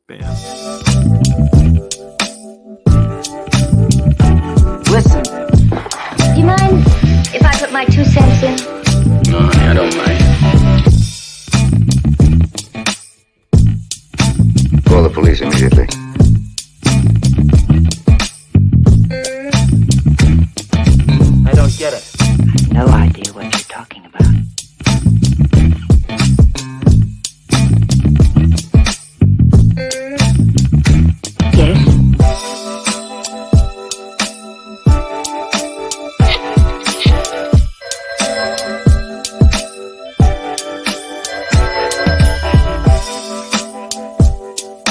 Bam. Listen. Do you mind if I put my 2 cents in? No, honey, I don't mind. Call the police immediately. I don't get it. No idea what you're talking about. Yes?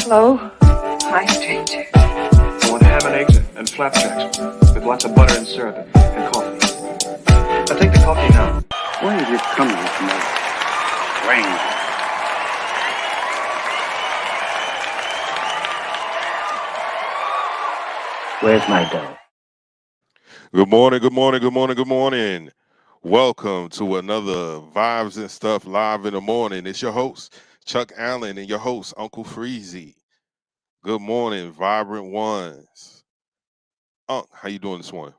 Hello? Hi, stranger. I want ham and eggs and flapjacks with lots of butter and syrup and coffee. I'll take the coffee now. Where is this coming from? Rain. Where's my dough? Good morning, good morning, good morning, good morning. Welcome to another Vibes and Stuff Live in the Morning. It's your host, Chuck Allen, and your host, Uncle Freezy. Good morning, Vibrant Ones. Unc, how you doing this morning?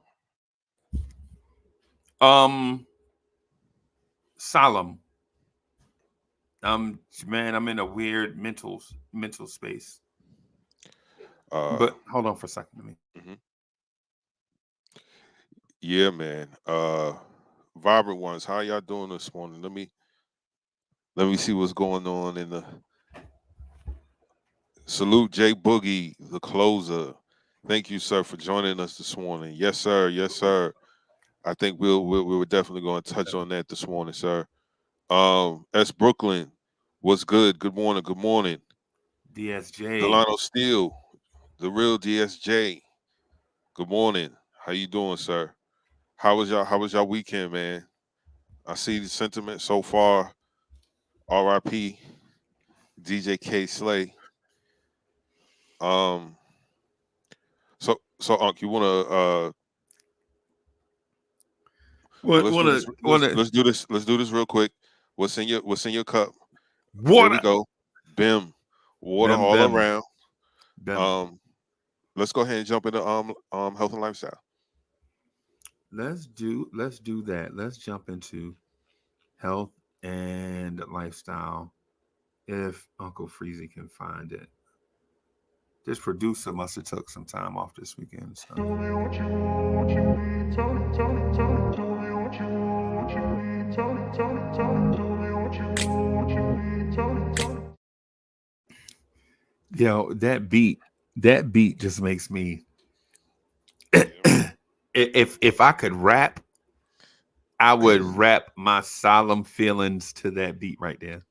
Solemn. Man, I'm in a weird mental space. But hold on for a second to me. Yeah, man. Vibrant Ones, how y'all doing this morning? Let me see what's going on in the salute Jay Boogie, the closer. Thank you, sir, for joining us this morning. Yes, sir. Yes, sir. I think we were definitely going to touch on that this morning, sir. S. Brooklyn, what's good? Good morning. Good morning. DSJ. Delano Steele, the real DSJ. Good morning. How you doing, sir? How was y'all weekend, man? I see the sentiment so far. R.I.P. DJ K Slay. So Unc, you wanna let's do this. Let's do this real quick. What's in your cup? Water. Here we go. Bim. Water Bim, all bim. around. Bim. Let's go ahead and jump into health and lifestyle. Let's do that. Let's jump into health and lifestyle if Uncle Freezy can find it. This producer must have took some time off this weekend. So. Yo, that beat just makes me if I could rap, I would rap my solemn feelings to that beat right there.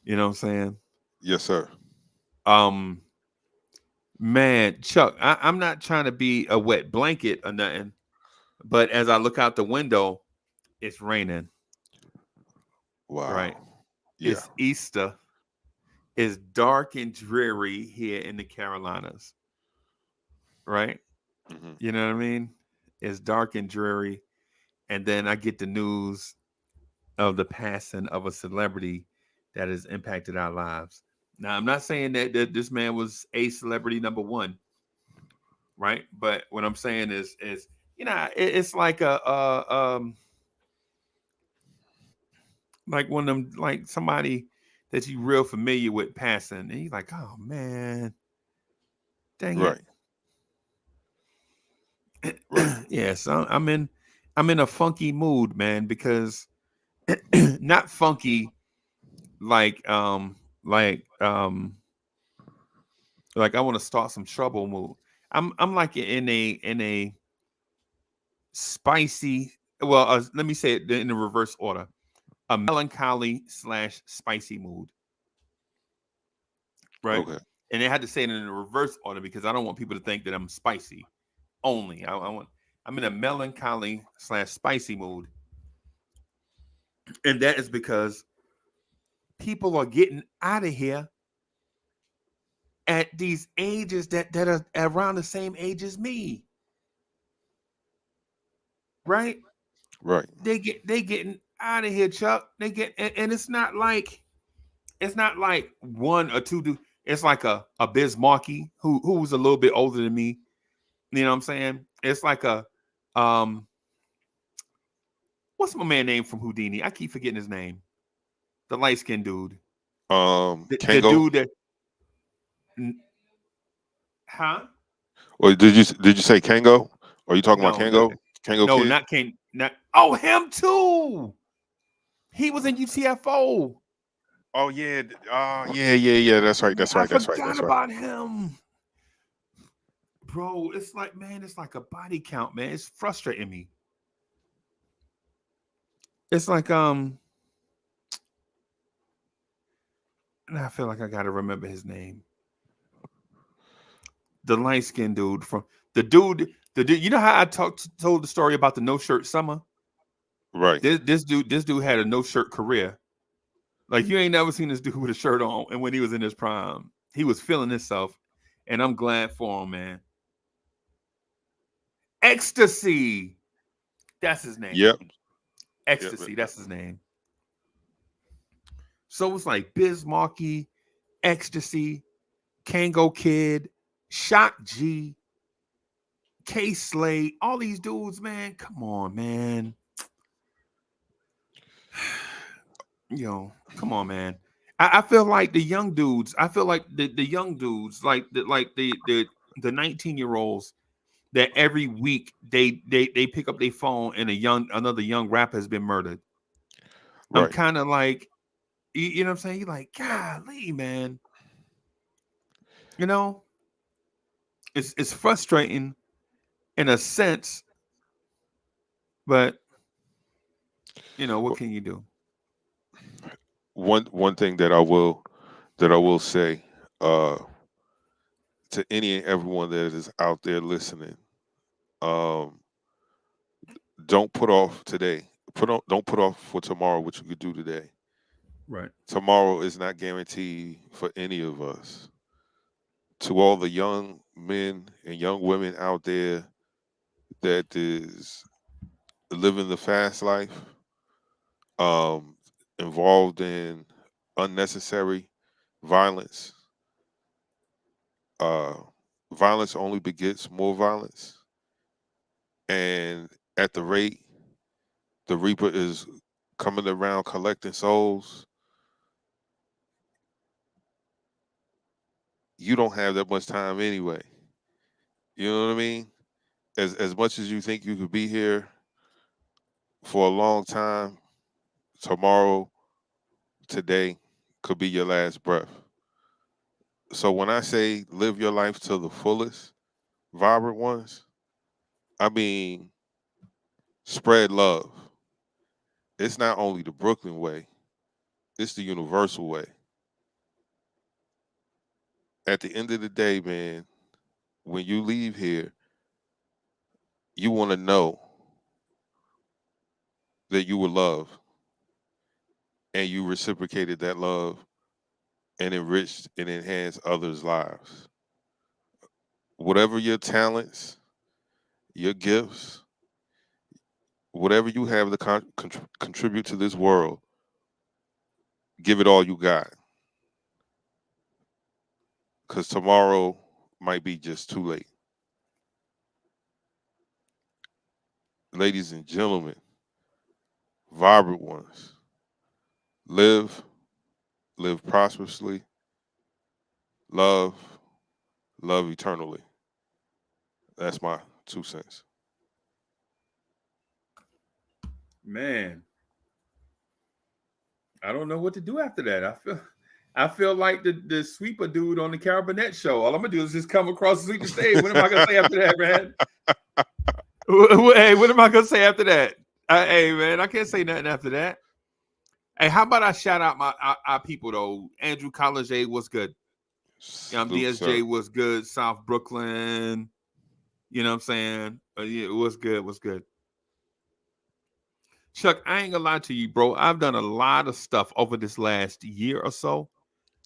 You know what I'm saying? Yes, sir. Man, Chuck, I'm not trying to be a wet blanket or nothing, but as I look out the window, it's raining. Wow. Right. Yeah. It's Easter. It's dark and dreary here in the Carolinas. Right? Mm-hmm. You know what I mean? It's dark and dreary. And then I get the news of the passing of a celebrity that has impacted our lives. Now, I'm not saying that this man was a celebrity number one, right? But what I'm saying is it's like like one of them, like somebody that you real familiar with passing, and you're like, oh man, dang right. it. Right. Yeah, so I'm in a funky mood, man, because not funky like I want to start some trouble mood. I'm like in a spicy. Well, let me say it in the reverse order: a melancholy / spicy mood, right? Okay. And I had to say it in the reverse order because I don't want people to think that I'm spicy only. I'm in a melancholy / spicy mood, and that is because people are getting out of here at these ages that are around the same age as me. Right? Right. They getting out of here, Chuck. They get and it's not like one or two It's like a Biz Markie who was a little bit older than me. You know what I'm saying? It's like a what's my man name from Houdini? I keep forgetting his name. The light skinned dude. The Kango. dude that Or did you say Kango? Are you talking about Kango? Kango no, Kid? not Kane. Not him too. He was in UTFO. Oh yeah. Yeah. That's right. I forgot about him. Bro, it's like, man, it's like a body count, man. It's frustrating me. It's like and I feel like I gotta remember his name. The light skinned dude from the dude. You know how I told the story about the no shirt summer? Right. This dude had a no shirt career. Like, you ain't never seen this dude with a shirt on, and when he was in his prime, he was feeling himself, and I'm glad for him, man. Ecstasy, that's his name. Yep. Ecstasy, Yep. that's his name. So it's like Biz Markie, Ecstasy, Kango Kid, Shock G, K Slade, all these dudes, man. Come on, man. Come on, man. I feel like the young dudes. I feel like the young dudes, like the 19-year-olds, that every week they pick up their phone and another young rapper has been murdered. Right. I'm kind of like, you know what I'm saying? You're like, golly, man. You know, it's frustrating in a sense, but what can you do? One thing that I will say to any and everyone that is out there listening, don't put off today. Don't put off for tomorrow what you could do today. Right. Tomorrow is not guaranteed for any of us. To all the young men and young women out there that is living the fast life, involved in unnecessary violence. Violence only begets more violence. And at the rate the Reaper is coming around collecting souls, you don't have that much time anyway. You know what I mean? As much as you think you could be here for a long time, tomorrow, today could be your last breath. So when I say live your life to the fullest, vibrant ones, I mean spread love. It's not only the Brooklyn way, it's the universal way. At the end of the day, man, when you leave here, you want to know that you were loved and you reciprocated that love and enriched and enhanced others' lives. Whatever your talents, your gifts, whatever you have to contribute to this world, give it all you got. Because tomorrow might be just too late. Ladies and gentlemen, vibrant ones, live prosperously, love eternally. That's my 2 cents. Man, I don't know what to do after that. I feel like the sweeper dude on the Carol Burnett show. All I'm gonna do is just come across the sweeper stage. What am I gonna say after that, man? Hey, what am I gonna say after that? Hey, man, I can't say nothing after that. Hey, how about I shout out our people though? Andrew College was good. DSJ was good. South Brooklyn. You know what I'm saying? Yeah, it was good. Chuck, I ain't gonna lie to you, bro. I've done a lot of stuff over this last year or so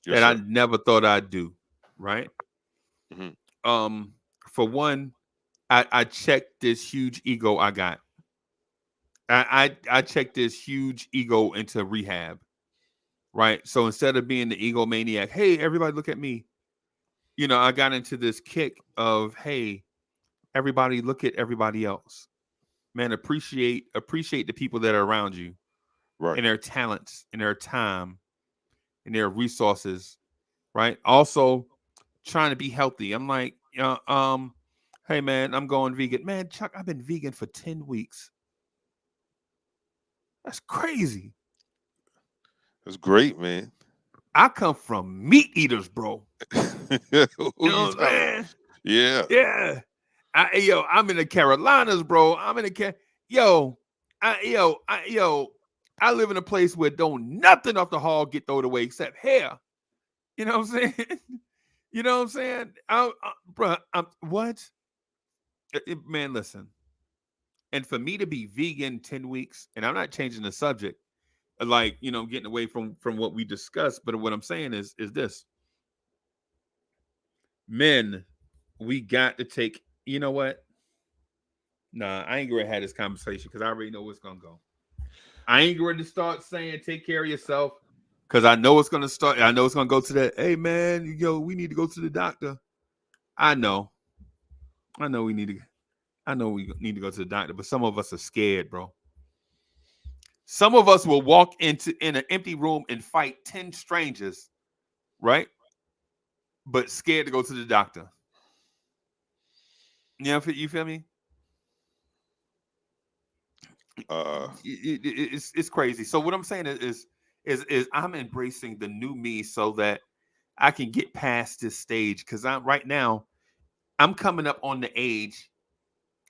that I never thought I'd do. Right? Mm-hmm. For one, I checked this huge ego I got. I checked this huge ego into rehab. right? So instead of being the egomaniac, hey, everybody look at me, you know, I got into this kick of, hey, everybody look at everybody else. Man, appreciate the people that are around you Right. and their talents and their time and their resources, right? Also trying to be healthy. I'm like, hey man, I'm going vegan. Man, Chuck, I've been vegan for 10 weeks. That's crazy. That's great, man. I come from meat eaters, bro. Who You you know what I'm telling? saying? Yeah. Yeah. I'm in the Carolinas, bro. I'm in the I live in a place where don't nothing off the hog get thrown away except hair. You know what I'm saying? You know what I'm saying? What? Man, listen. And for me to be vegan 10 weeks, and I'm not changing the subject, like, you know, getting away from what we discussed, but what I'm saying is this. Men, we got to take, you know what? Nah, I ain't gonna have this conversation because I already know what's gonna go. I ain't going to start saying take care of yourself because I know it's gonna start. I know it's gonna go to that. Hey man, we need to go to the doctor. I know we need to. I know we need to go to the doctor, but some of us are scared, bro. Some of us will walk in an empty room and fight 10 strangers, right? But scared to go to the doctor. You feel me? It's crazy. So what I'm saying is I'm embracing the new me so that I can get past this stage because I'm right now I'm coming up on the age,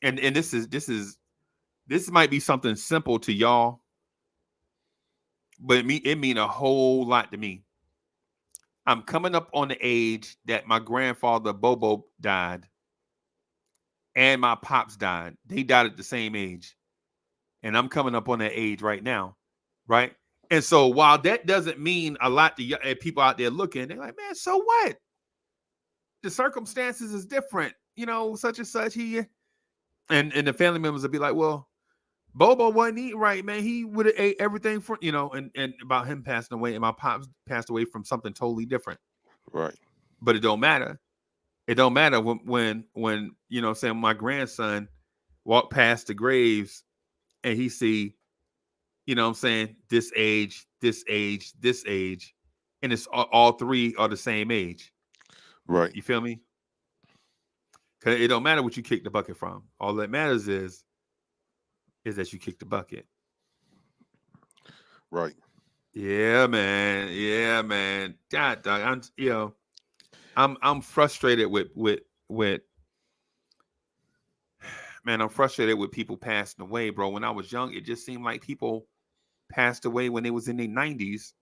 and this might be something simple to y'all, but it mean a whole lot to me. I'm coming up on the age that my grandfather Bobo died and my pops died. They died at the same age. And I'm coming up on that age right now, right? And so while that doesn't mean a lot to people out there looking, they're like, man, so what? The circumstances is different, you know, such and such. And the family members will be like, well, Bobo wasn't eating right, man. He would have ate everything for, you know, and about him passing away, and my pops passed away from something totally different. Right. But it don't matter. It don't matter when you know what I'm saying, my grandson walked past the graves and he see, you know what I'm saying, this age, this age, this age, and it's all three are the same age. Right. You feel me? Because it don't matter what you kick the bucket from. All that matters is that you kick the bucket. Right. Yeah, man. Yeah, man. God, dog, I'm frustrated with man, I'm frustrated with people passing away, bro. When I was young, it just seemed like people passed away when they was in their 90s.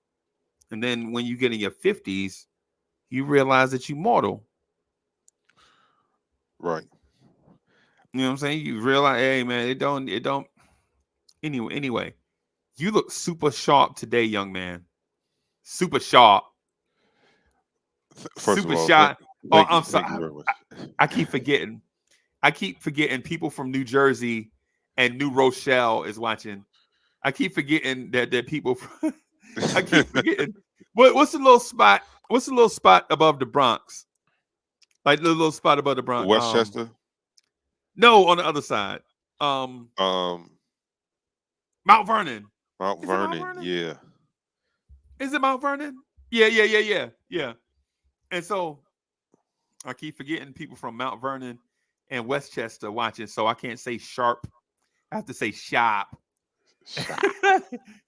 And then when you get in your 50s, you realize that you're mortal. Right. You know what I'm saying? You realize, hey man, it don't anyway. You look super sharp today, young man. Super sharp. First Super of all, sharp. thank I'm you sorry. very much. I keep forgetting. People from New Jersey and New Rochelle is watching. I keep forgetting that people I keep forgetting. What's the little spot? What's the little spot above the Bronx? Like the little spot above the Bronx. Westchester. No, on the other side. Mount Mount Vernon. Mount Is it Mount Vernon. Vernon? Yeah. Is it Mount Vernon? Yeah. And so I keep forgetting people from Mount Vernon and Westchester watching, so I can't say sharp. I have to say sharp.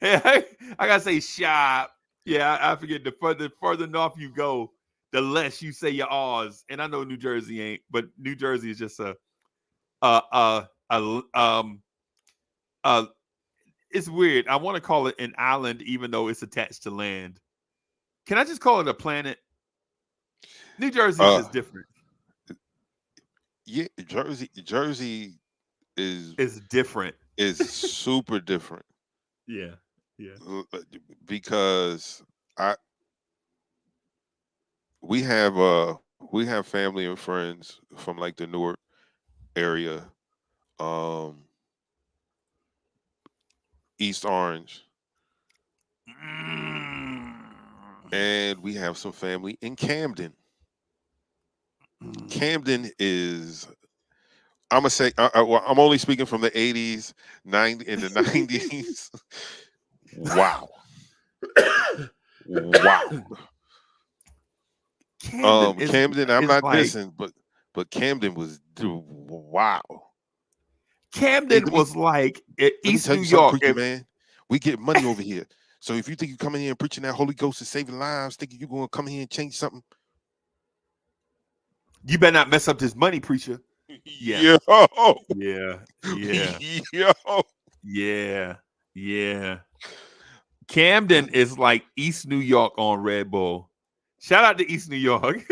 I gotta say sharp. Yeah, I forget. The further north you go, the less you say your R's. And I know New Jersey ain't, but New Jersey is just it's weird. I want to call it an island, even though it's attached to land. Can I just call it a planet? New Jersey is just different. Yeah, Jersey It's different. is super different. Yeah. Because we have family and friends from like the Newark area, East Orange. and we have some family in Camden. Camden is, I'm gonna say, well, I'm only speaking from the 80s, 90s, in the 90s. Wow. Wow. Camden, I'm not dissing, but Camden was wow. Camden was like East New York. Man, we get money over here. So if you think you're coming here and preaching that Holy Ghost is saving lives, thinking you're going to come here and change something, you better not mess up this money, preacher. Yeah. Yeah. Yeah. Camden is like East New York on Red Bull. Shout out to East New York.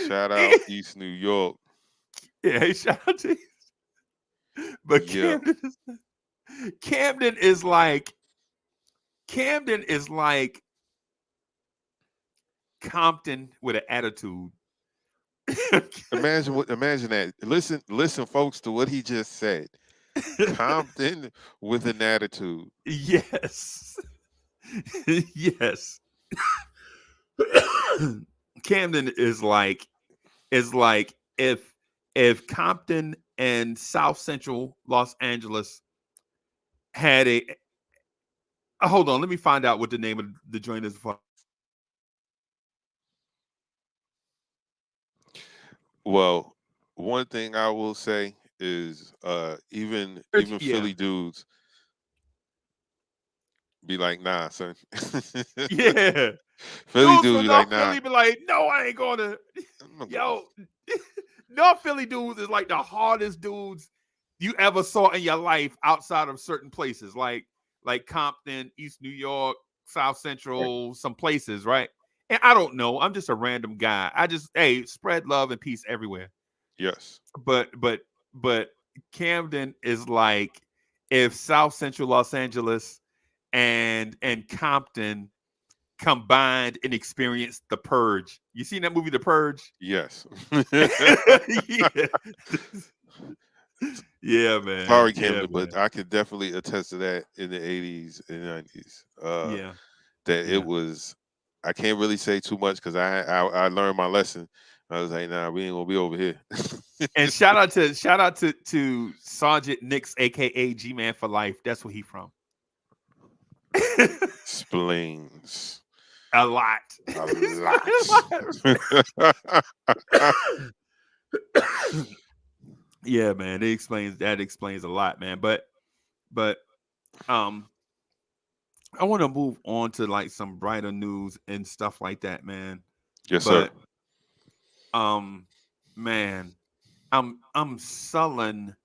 Shout out East New York. Yeah, shout out to East. But Yeah. Camden is like Compton with an attitude. Imagine that. Listen, folks, to what he just said. Compton with an attitude. Yes. Yes. Camden is like if Compton and South Central Los Angeles had a hold on, let me find out what the name of the joint is. Well, one thing I will say is even Philly dudes be like, nah, son. Yeah. Philly dudes be like, nah. Philly be like, no, I ain't gonna. Yo, North Philly dudes is like the hardest dudes you ever saw in your life outside of certain places, like Compton, East New York, South Central, some places, right? And I don't know. I'm just a random guy. Spread love and peace everywhere. Yes. But Camden is like if South Central Los Angeles and Compton combined and experienced The Purge. You seen that movie, The Purge? Yes. Yeah, man. Sorry, Camden, but I could definitely attest to that in the 80s and 90s. It was. I can't really say too much because I learned my lesson. I was like, nah, we ain't gonna be over here. And shout out to Sergeant Nix, aka G-Man for Life. That's where he from. Explains a lot. Yeah, man. That explains a lot, man. But I want to move on to like some brighter news and stuff like that, man. Yes, sir. Man, I'm sullen.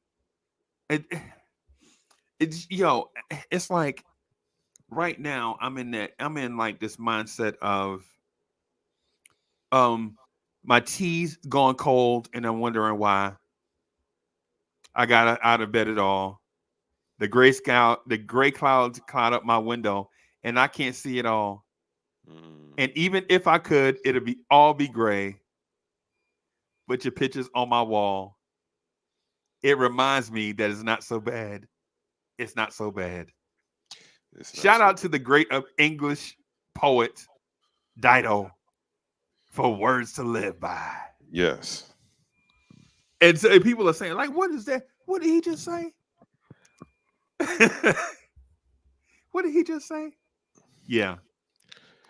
It's like right now I'm in like this mindset of my tea's gone cold and I'm wondering why. I got out of bed at all. The gray clouds cloud up my window and I can't see it all. And even if I could, it'll all be gray. But your picture's on my wall. It reminds me that it's not so bad. It's not so bad. Shout out to the great English poet Dido for words to live by. Yes. And so people are saying, like, what is that? What did he just say? What did he just say? Yeah.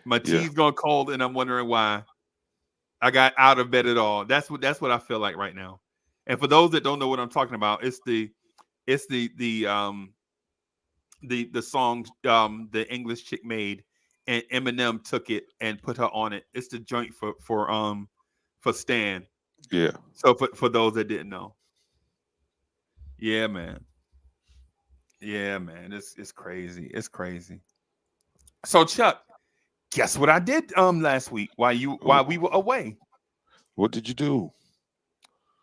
My tea's gone cold and I'm wondering why. I got out of bed at all. That's what I feel like right now. And for those that don't know what I'm talking about, it's the song the English chick made, and Eminem took it and put her on it. It's the joint for Stan. Yeah. So for those that didn't know. Yeah, man. Yeah, man. It's crazy. It's crazy. So Chuck, guess what I did last week while we were away? What did you do?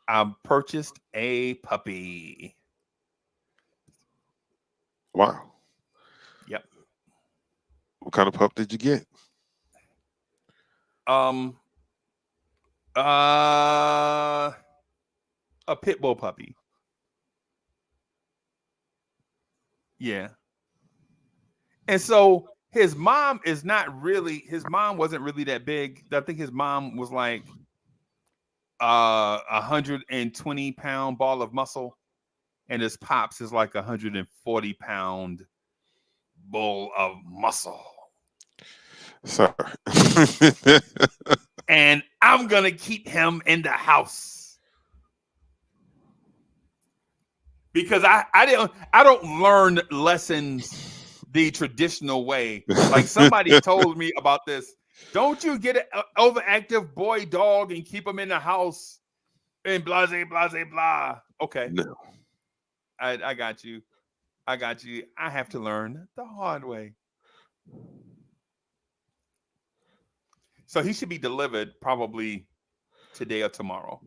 I purchased a puppy. Wow. Yep. What kind of pup did you get? A pit bull puppy. Yeah. And so his mom is not really. His mom wasn't really that big. I think his mom was like 120-pound ball of muscle, and his pops is like 140-pound bull of muscle. Sir. And I'm gonna keep him in the house because I don't learn lessons the traditional way. Like somebody told me about this. Don't you get an overactive boy dog and keep him in the house and blah blah blah blah. Okay, No. I got you. I got you. I have to learn the hard way. So he should be delivered probably today or tomorrow.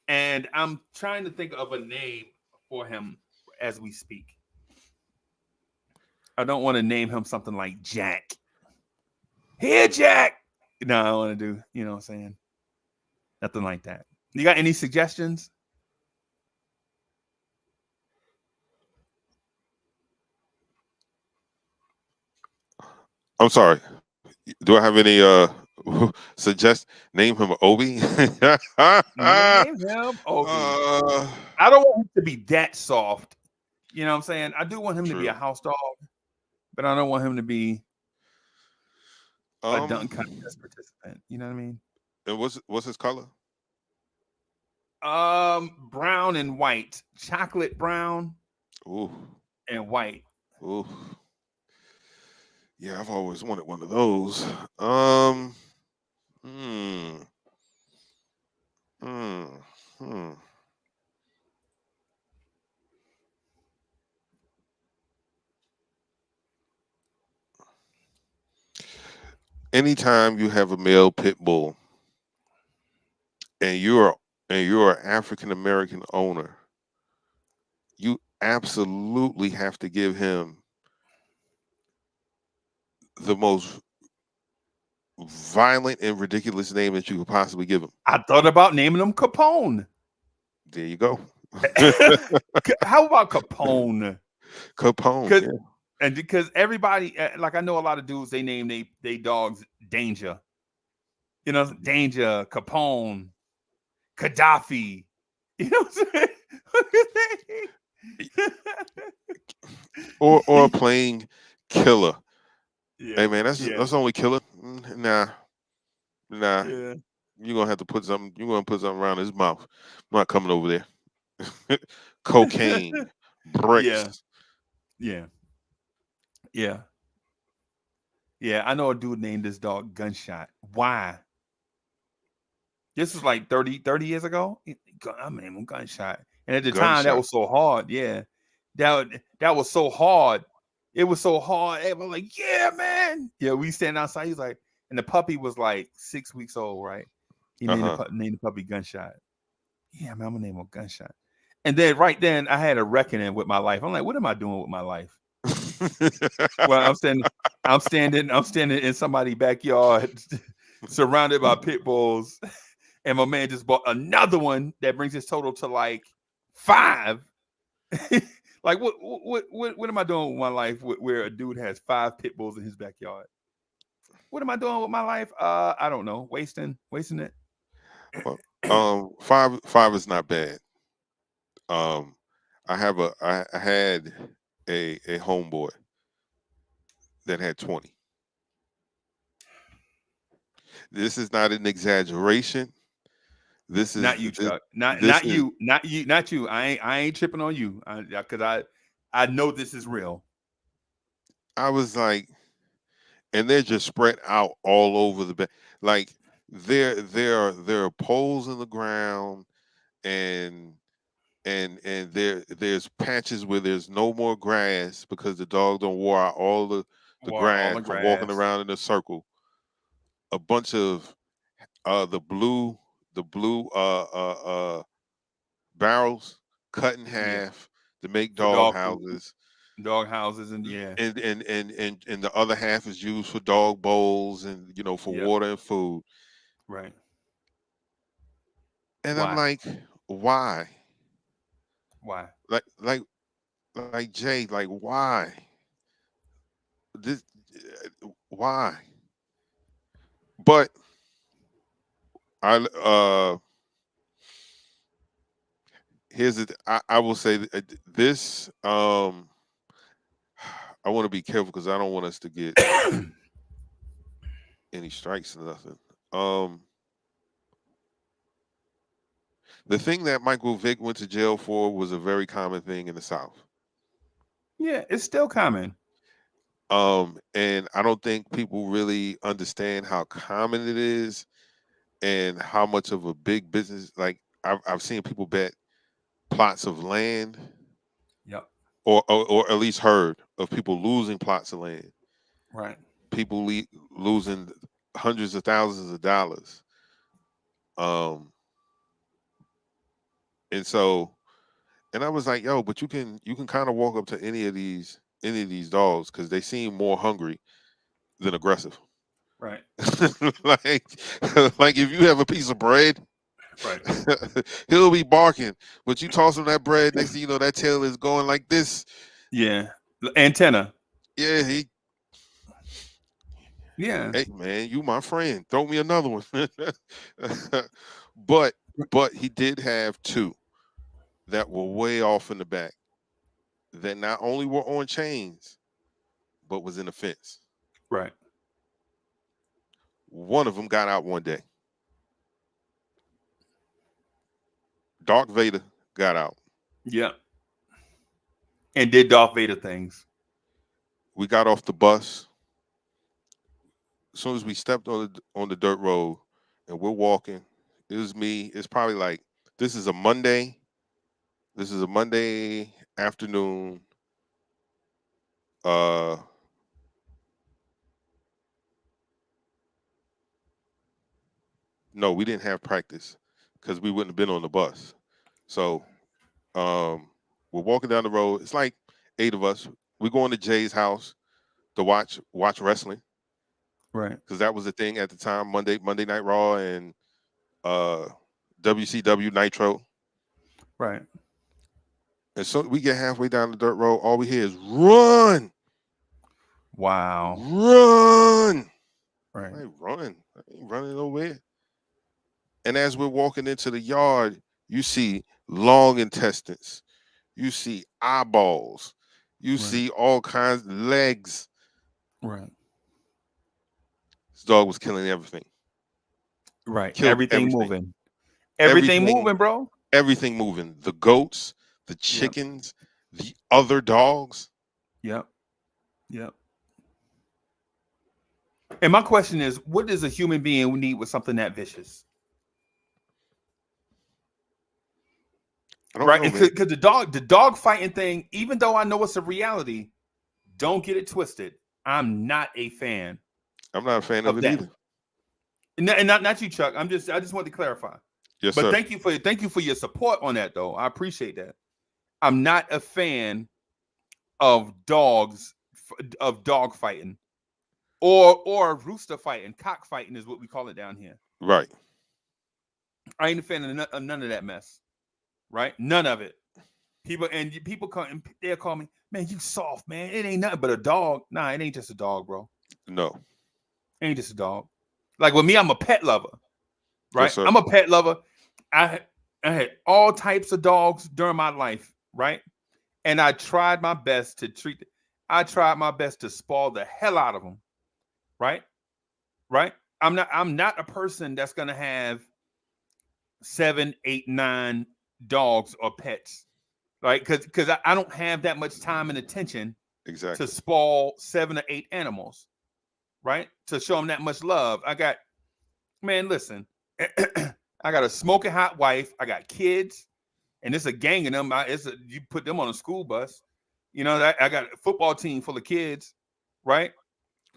And I'm trying to think of a name for him as we speak. I don't want to name him something like Jack. Here, Jack. No, I don't want to do, you know what I'm saying? Nothing like that. You got any suggestions? I'm sorry. Do I have any name him Obi? Name him Obi. I don't want him to be that soft. You know what I'm saying? I do want him to be a house dog, but I don't want him to be a dunk contest participant. You know what I mean? And what's his color? Brown and white. Chocolate brown. Ooh. And white. Ooh. Yeah, I've always wanted one of those. Anytime you have a male pit bull and you're an African American owner, you absolutely have to give him the most violent and ridiculous name that you could possibly give him. I thought about naming him Capone. There you go. How about Capone? Capone. Yeah. And because everybody, like I know a lot of dudes, they name they dogs Danger. You know, Danger, Capone, Gaddafi. You know what I'm saying? or playing Killer. Yeah. Hey man, that's only Killer. Nah. Yeah. You're gonna have to put something. You're gonna put something around his mouth. I'm not coming over there. Cocaine, bricks. Yeah. I know a dude named this dog Gunshot. Why? This was like 30 years ago. I named him Gunshot. And at the time, that was so hard. Yeah. That was so hard. It was so hard. Everyone was like, yeah, man. Yeah, we stand outside. He's like, and the puppy was like 6 weeks old, right? He named the puppy Gunshot. Yeah, man, I'm gonna name him Gunshot. And then right then, I had a reckoning with my life. I'm like, what am I doing with my life? Well, I'm standing in somebody's backyard, surrounded by pit bulls, and my man just bought another one that brings his total to like 5. Like what am I doing with my life where a dude has 5 pit bulls in his backyard? What am I doing with my life? I don't know. Wasting it. Well, 5 is not bad. I had a homeboy that had 20. This is not an exaggeration. This is not you, Chuck. Not you. I ain't tripping on you. Because I know this is real. I was like, and they're just spread out all over the bed. Like there are poles in the ground, and there's patches where there's no more grass because the dog don't wore out all the grass from walking around in a circle. A bunch of the blue barrels cut in half to make dog houses. Dog houses and and the other half is used for dog bowls and for water and food. Right. And I'm like, why? Why? Like like Jay, like why? This why? But here's the I will say this I want to be careful because I don't want us to get any strikes or nothing. The thing that Michael Vick went to jail for was a very common thing in the South. Yeah, it's still common. And I don't think people really understand how common it is and how much of a big business. Like I've seen people bet plots of land, Yep. or at least heard of people losing plots of land. Right. People losing hundreds of thousands of dollars. And so, and I was like, yo, but you can kind of walk up to any of these dogs because they seem more hungry than aggressive. Right. like if you have a piece of bread, Right. he'll be barking, but you toss him that bread, next thing you know, that tail is going like this. Yeah. Antenna. Yeah, Yeah. hey man, you my friend. Throw me another one. But he did have two that were way off in the back that not only were on chains, but was in the fence. Right. One of them got out one day. Darth Vader got out. Yeah. And did Darth Vader things. We got off the bus. As soon as we stepped on the dirt road and we're walking, it was me. It's probably like, this is a Monday. This is a Monday afternoon. No, we didn't have practice because we wouldn't have been on the bus. So we're walking down the road. It's like 8 of us. We're going to Jay's house to watch wrestling. Right. Because that was the thing at the time, Monday Night Raw and WCW Nitro. Right. And so we get halfway down the dirt road, all we hear is run. Wow. Run. Right. I ain't running nowhere. And as we're walking into the yard, you see long intestines. You see eyeballs. You see all kinds of legs. Right. This dog was killing everything. Right. Killed Everything moving. Everything moving, bro. Everything moving. The goats, the chickens, the other dogs. Yep. Yep. And my question is, what does a human being need with something that vicious? Right, because the dog fighting thing, even though I know it's a reality, don't get it twisted. I'm not a fan. I'm not a fan of it either. And not you, Chuck. I just want to clarify. Yes, but sir. Thank you for your support on that, though. I appreciate that. I'm not a fan of dog fighting, or rooster fighting, cock fighting is what we call it down here. Right. I ain't a fan of none of that mess. Right? None of it. People come, they'll call me, man, you soft, man. It ain't nothing but a dog. Nah, it ain't just a dog, bro. No. It ain't just a dog. Like with me, I'm a pet lover. Right? Yes, sir. I'm a pet lover. I had all types of dogs during my life, right? And I tried my best to spoil the hell out of them. Right? Right? I'm not a person that's gonna have 7, 8, 9 dogs or pets, right? Because I don't have that much time and attention to spoil 7 or 8 animals, right? To show them that much love. Listen, I got a smoking hot wife. I got kids, and it's a gang of them. You put them on a school bus. You know, I got a football team full of kids, right?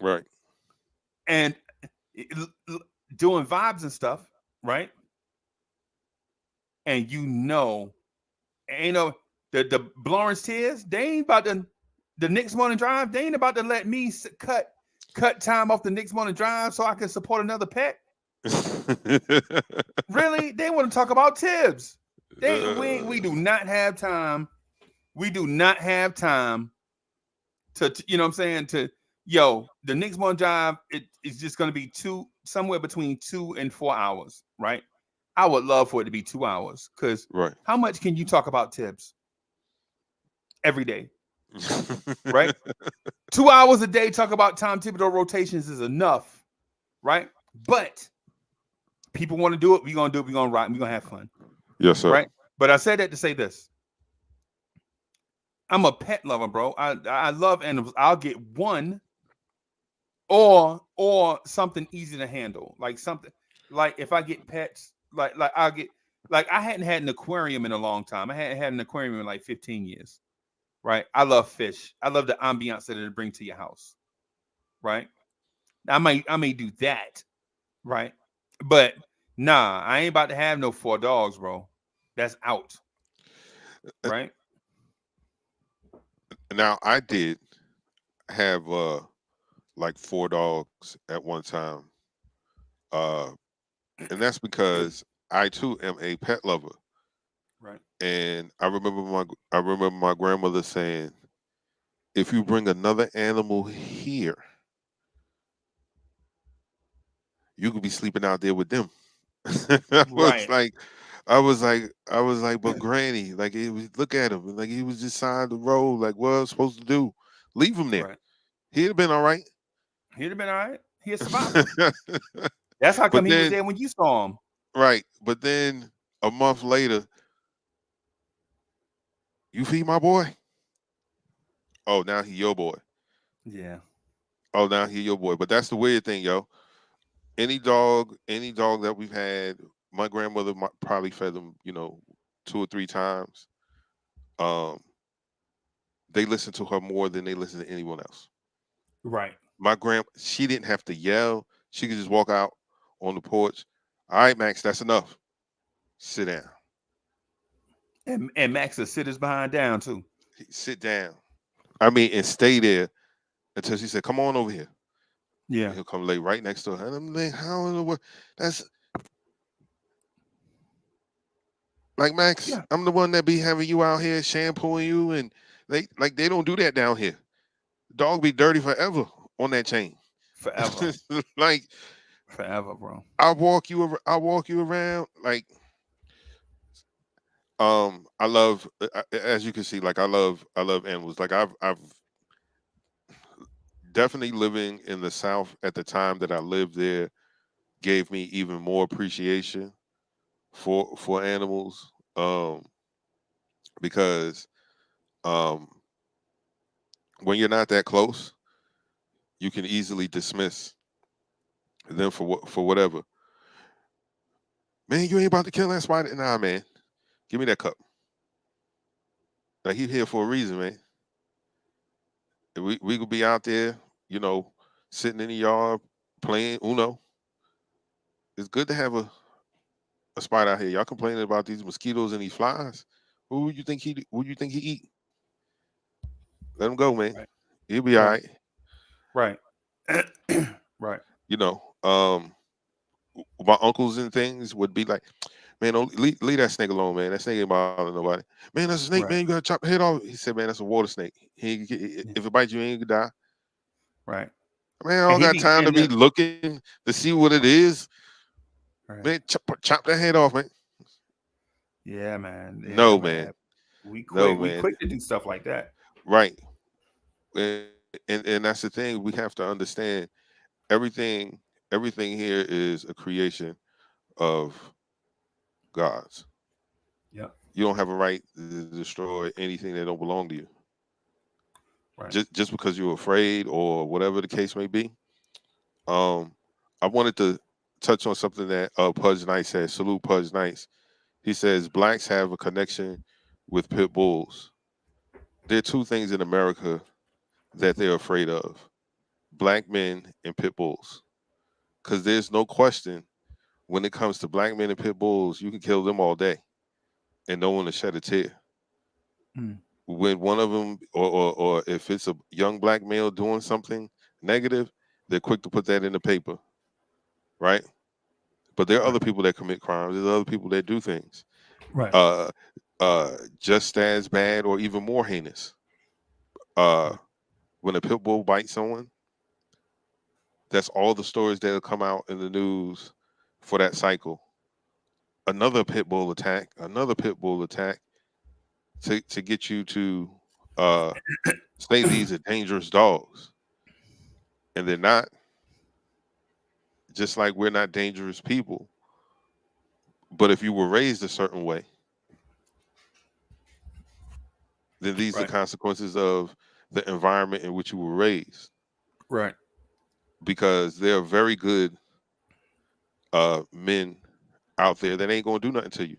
Right. And doing vibes and stuff, right? And the Blawrence Tears, they ain't about the next morning drive. They ain't about to let me cut time off the next morning drive so I can support another pet. Really? They want to talk about Tibbs. We do not have time. We do not have time to you know what I'm saying, to the next one job, it's just going to be somewhere between 2 and 4 hours, right? I would love for it to be 2 hours, because Right. how much can you talk about tips every day, right? 2 hours a day talk about Tom Thibodeau rotations is enough, right? But people want to do it. We're going to do it. We're going to rock. We're going to have fun. Yes, sir. Right? But I said that to say this. I'm a pet lover, bro. I love animals. I'll get one or something easy to handle. Like something, like if I get pets, like I'll get, like I hadn't had an aquarium in a long time. I hadn't had an aquarium in like 15 years. Right? I love fish. I love the ambiance that it bring to your house. Right? I may do that. Right? But nah, I ain't about to have no 4 dogs, bro. That's out. Right? Now I did have like 4 dogs at one time. And that's because I too am a pet lover. Right. And I remember my grandmother saying, if you bring another animal here, you could be sleeping out there with them. I was like, but Granny, like look at him, like he was just signed the road, like what I was supposed to do? Leave him there. Right. He'd have been all right. He'd have been all right. He'd survive. That's how come he was there when you saw him. Right. But then a month later, you feed my boy? Oh, now he your boy. Yeah. Oh, now he your boy. But that's the weird thing, yo. Any dog that we've had, my grandmother probably fed them, 2 or 3 times. They listen to her more than they listen to anyone else. Right. She didn't have to yell. She could just walk out on the porch. All right, Max, that's enough. Sit down. And Max will sit his behind down too. Sit down. I mean, and stay there until she said, "Come on over here." Yeah. And he'll come lay right next to her. And I'm like, how in the world? That's like, Max, Yeah. I'm the one that be having you out here shampooing you, and they don't do that down here. Dog be dirty forever on that chain. Forever. Like forever, bro. I'll walk you around. Like, I love, as you can see, like I love animals. Like I've definitely living in the South at the time that I lived there gave me even more appreciation for animals. Because when you're not that close, you can easily dismiss them for whatever. Man, you ain't about to kill that spider. Nah, man. Give me that cup. Like, he's here for a reason, man. We could be out there, sitting in the yard playing Uno. It's good to have a spider out here. Y'all complaining about these mosquitoes and these flies. Who you think he eat? Let him go, man. Right. He'll be all right. Right. Right. My uncles and things would be like, man, don't leave that snake alone, man. That snake ain't bothering nobody. Man, that's a snake, Right. man. You gotta chop the head off. He said, man, that's a water snake. If it bites you, you ain't gonna die. Right. Man, I don't got time to be looking to see what it is. Right. Man, chop that head off, man. Yeah, man. Yeah, No, man. We quick. No, we man. quick to do stuff like that. Right. And that's the thing. We have to understand everything here is a creation of God's. Yeah. You don't have a right to destroy anything that don't belong to you. Right. Just because you're afraid or whatever the case may be. I wanted to touch on something that Pudge Nice said. Salute Pudge Nice. He says blacks have a connection with pit bulls. There are 2 things in America that they're afraid of: black men and pit bulls. Because there's no question, when it comes to black men and pit bulls, you can kill them all day and no one will shed a tear. When one of them, or if it's a young black male doing something negative, they're quick to put that in the paper, right? But there are other people that commit crimes. There's other people that do things. Right. just as bad or even more heinous. When a pit bull bites someone, that's all the stories that'll come out in the news for that cycle. Another pit bull attack to get you to say these are dangerous dogs. And they're not. Just like we're not dangerous people. But if you were raised a certain way, then these are consequences of the environment in which you were raised. Right. Because there are very good men out there that ain't gonna do nothing to you.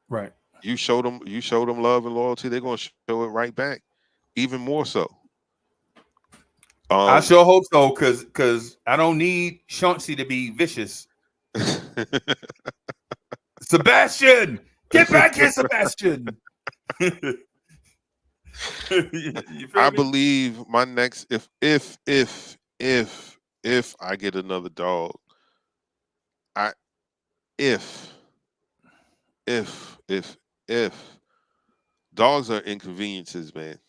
Right. You show them love and loyalty, they're gonna show it right back, even more so. I sure hope so, because I don't need Chauncey to be vicious. Sebastian, get back here, Sebastian. I believe my next if I get another dog, if dogs are inconveniences, man.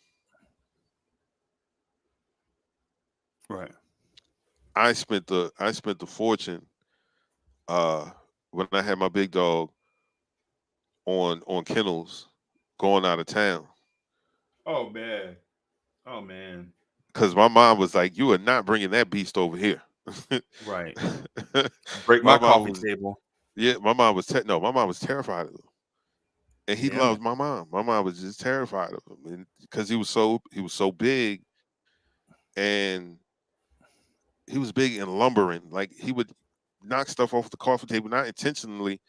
Right. I spent the fortune when I had my big dog on kennels going out of town. Oh man. Oh man. Because my mom was like, "You are not bringing that beast over here." Right. Break my coffee table. Yeah, my mom was my mom was terrified of him, and he loved my mom. My mom was just terrified of him, because he was so big, and he was big and lumbering. Like, he would knock stuff off the coffee table, not intentionally.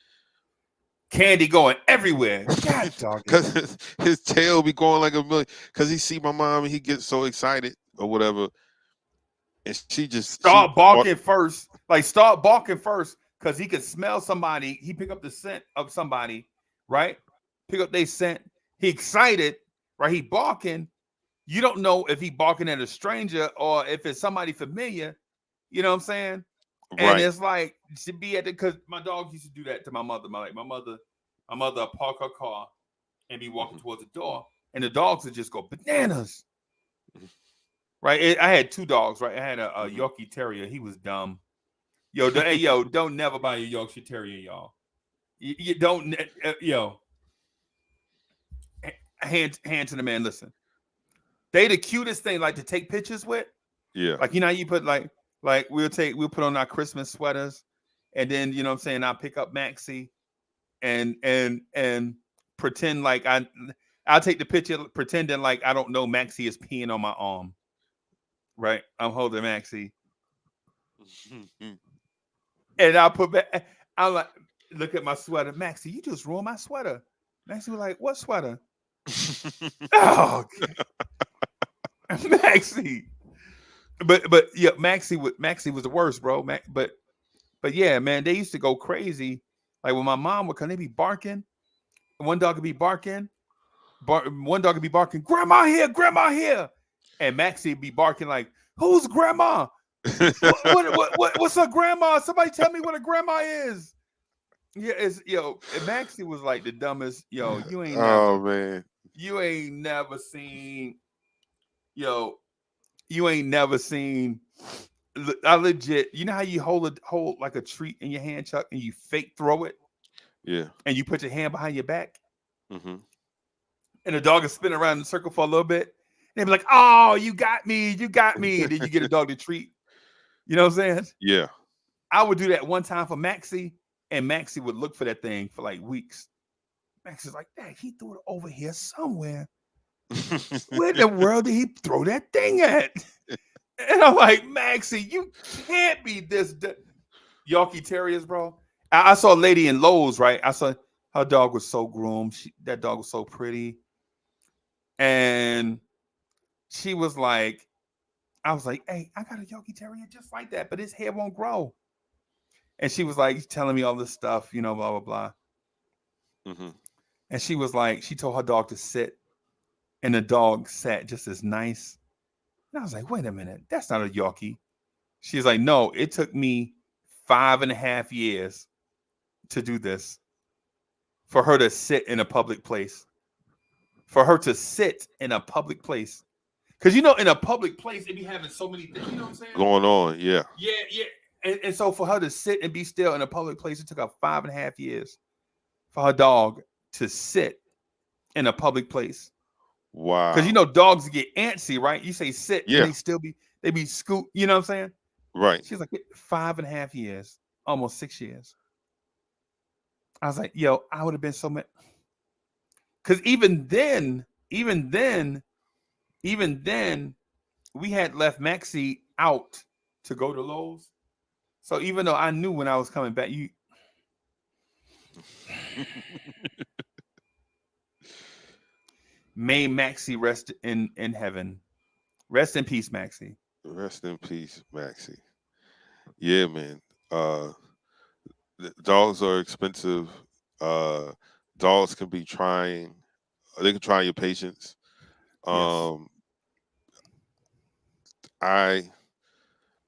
Candy going everywhere. God, dog. Because his tail be going like a million. Because he see my mom and he gets so excited or whatever, and she just start barking first. Like, start barking first, because he could smell somebody. He pick up the scent of somebody, right? Pick up their scent. He excited, right? He barking. You don't know if he barking at a stranger or if it's somebody familiar. You know what I'm saying? And it's like, to be at the, because my dog used to do that to my mother. My mother would park her car and be walking towards the door, and the dogs would just go bananas. Right? I had two dogs, right? I had a Yorkie Terrier. He was dumb. Yo, don't never buy a Yorkshire Terrier, y'all. You don't, hand to the man. Listen, they the cutest thing, like, to take pictures with. Yeah. Like, you know, you put like we'll put on our Christmas sweaters, and then, you know what I'm saying, I'll pick up Maxie and pretend like I'll take the picture pretending like I don't know Maxie is peeing on my arm. Right? I'm holding Maxie. And I'll put back, I'm like, look at my sweater. Maxie, you just ruined my sweater. Maxie was like, what sweater? Oh, Maxie. But yeah, Maxie was the worst, bro. But yeah, man, they used to go crazy. Like, when my mom would come, they be barking. One dog would be barking. One dog would be barking, "Grandma here, grandma here," and Maxie would be barking like, "Who's grandma? What's a grandma? Somebody tell me what a grandma is." Yeah, Maxie was like the dumbest. You ain't. Man, you ain't never seen. You ain't never seen. I legit. You know how you hold like a treat in your hand, Chuck, and you fake throw it. Yeah. And you put your hand behind your back. Mm-hmm. And the dog is spinning around in a circle for a little bit. And they be like, "Oh, you got me. And then you get a dog to treat. You know what I'm saying? Yeah. I would do that one time for Maxie, and Maxie would look for that thing for like weeks. Maxie's like, "Dad, he threw it over here somewhere. Where in the world did he throw that thing at?" And I'm like, "Maxie, you can't be this Yorkie Terriers, bro." I saw a lady in Lowe's, right? I saw her dog was so groomed. That dog was so pretty. And she was like, I was like, "Hey, I got a Yorkie Terrier just like that, but his hair won't grow." And she was like telling me all this stuff, blah, blah, blah. Mm-hmm. And she was like, she told her dog to sit, and the dog sat just as nice. And I was like, "Wait a minute, that's not a Yorkie." She's like, "No, it took me 5.5 years to do this." for her to sit in a public place. For her to sit in a public place. Because, you know, in a public place, they be having so many things, you know what I'm saying? Going on, yeah. Yeah. And so for her to sit and be still in a public place, it took her 5.5 years for her dog to sit in a public place. Wow. Because, you know, dogs get antsy, right? You say sit, Yeah. and they be scoot, you know what I'm saying? Right. She's like 5.5 years, almost 6 years. I was like, yo, I would have been so mad. Because even then, we had left Maxie out to go to Lowe's. So even though I knew when I was coming back, may Maxie rest in heaven. Rest in peace, Maxie. Rest in peace, Maxie. Yeah, man. Dogs are expensive. Dogs can be trying. They can try your patience. Yes. I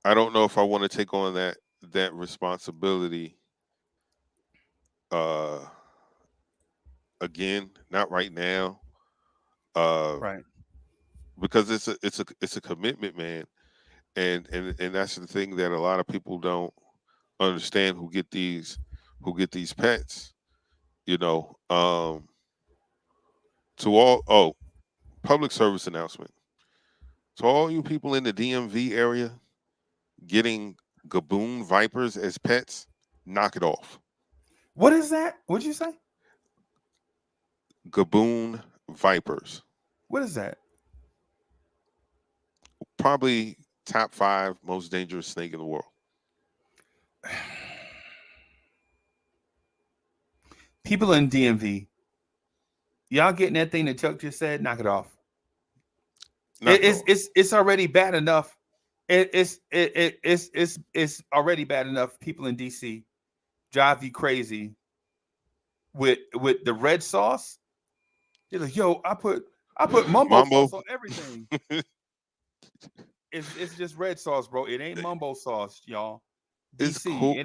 don't know if I want to take on that responsibility again, not right now. Right. Because it's a commitment, man. And that's the thing that a lot of people don't understand who get these pets, you know. To all public service announcement. To all you people in the DMV area getting Gaboon Vipers as pets, knock it off. What is that? What'd you say? Gaboon Vipers. What is that? Probably top 5 most dangerous snake in the world. People in DMV, y'all getting that thing that Chuck just said? Knock it off. It's already bad enough. It's already bad enough. People in DC drive you crazy with the red sauce. You're like, yo, I put mumbo sauce on everything. It's just red sauce, bro. It ain't mumbo sauce, y'all. DC, it's cool.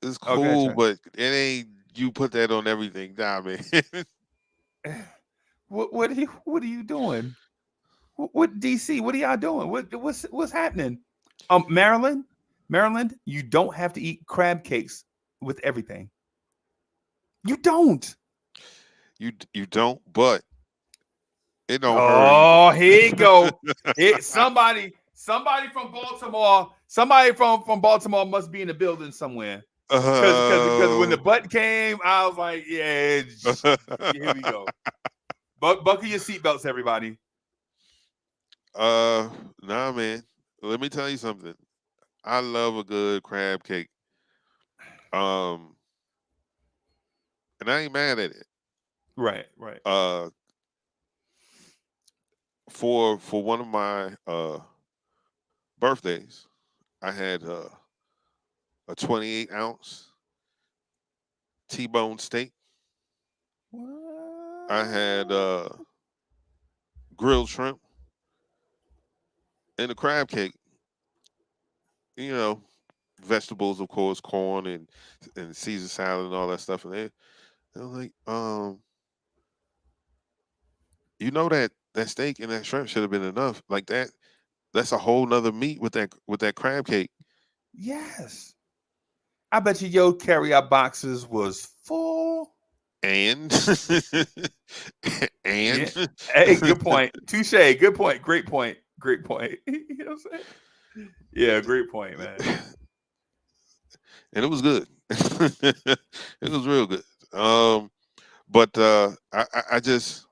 It's cool, okay, but it ain't. You put that on everything, nah, man. What are you doing? What DC? What are y'all doing? What's happening? Maryland, you don't have to eat crab cakes with everything. You don't. You don't, but it don't hurt. Oh, here you go. Somebody from Baltimore. Somebody from Baltimore must be in the building somewhere. Because when the butt came, I was like, yeah, here we go. Buckle your seatbelts, everybody. Nah, man. Let me tell you something. I love a good crab cake. And I ain't mad at it. Right. For one of my birthdays, I had a 28-ounce T-bone steak. What? I had grilled shrimp and a crab cake. You know, vegetables, of course, corn and Caesar salad and all that stuff in there. And I'm like, you know that steak and that shrimp should have been enough. Like that. That's a whole nother meat with that crab cake. Yes. I bet you your carry-out boxes was full. And Yeah. Hey, good point. Touche. Good point. Great point. You know what I'm saying? Yeah, great point, man. And it was good. It was real good. But I just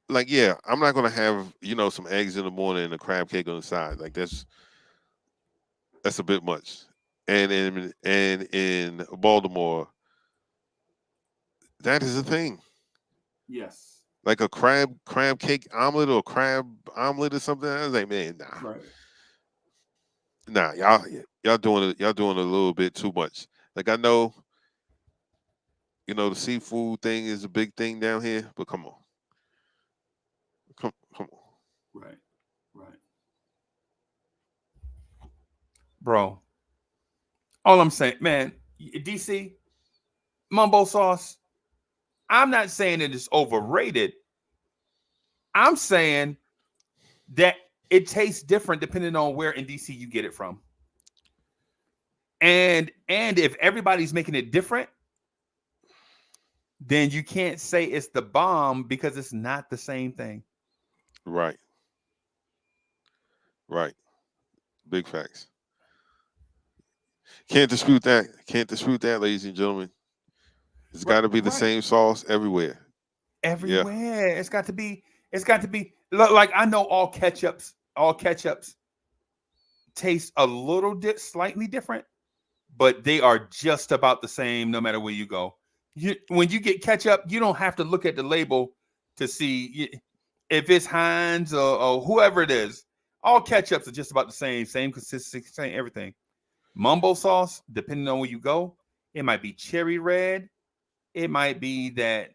like, yeah, I'm not gonna have, some eggs in the morning and a crab cake on the side. Like that's a bit much. And in Baltimore, that is a thing. Yes. Like a crab cake omelet or crab omelet or something. I was like, man, nah. Right. Nah, y'all doing a little bit too much. Like I know, the seafood thing is a big thing down here, but come on. Come on. Right. Bro. All I'm saying, man, DC, mumbo sauce, I'm not saying it is overrated. I'm saying that it tastes different depending on where in DC you get it from. And if everybody's making it different, then you can't say it's the bomb because it's not the same thing. Right. Right. Big facts. Can't dispute that. Can't dispute that, ladies and gentlemen. It's got to be the same sauce everywhere. Everywhere. Yeah. It's got to be like I know all ketchups taste a little slightly different, but they are just about the same no matter where you go. When you get ketchup, you don't have to look at the label to see if it's Heinz or whoever it is. All ketchups are just about the same consistency, same everything. Mumbo sauce, depending on where you go, it might be cherry red, it might be that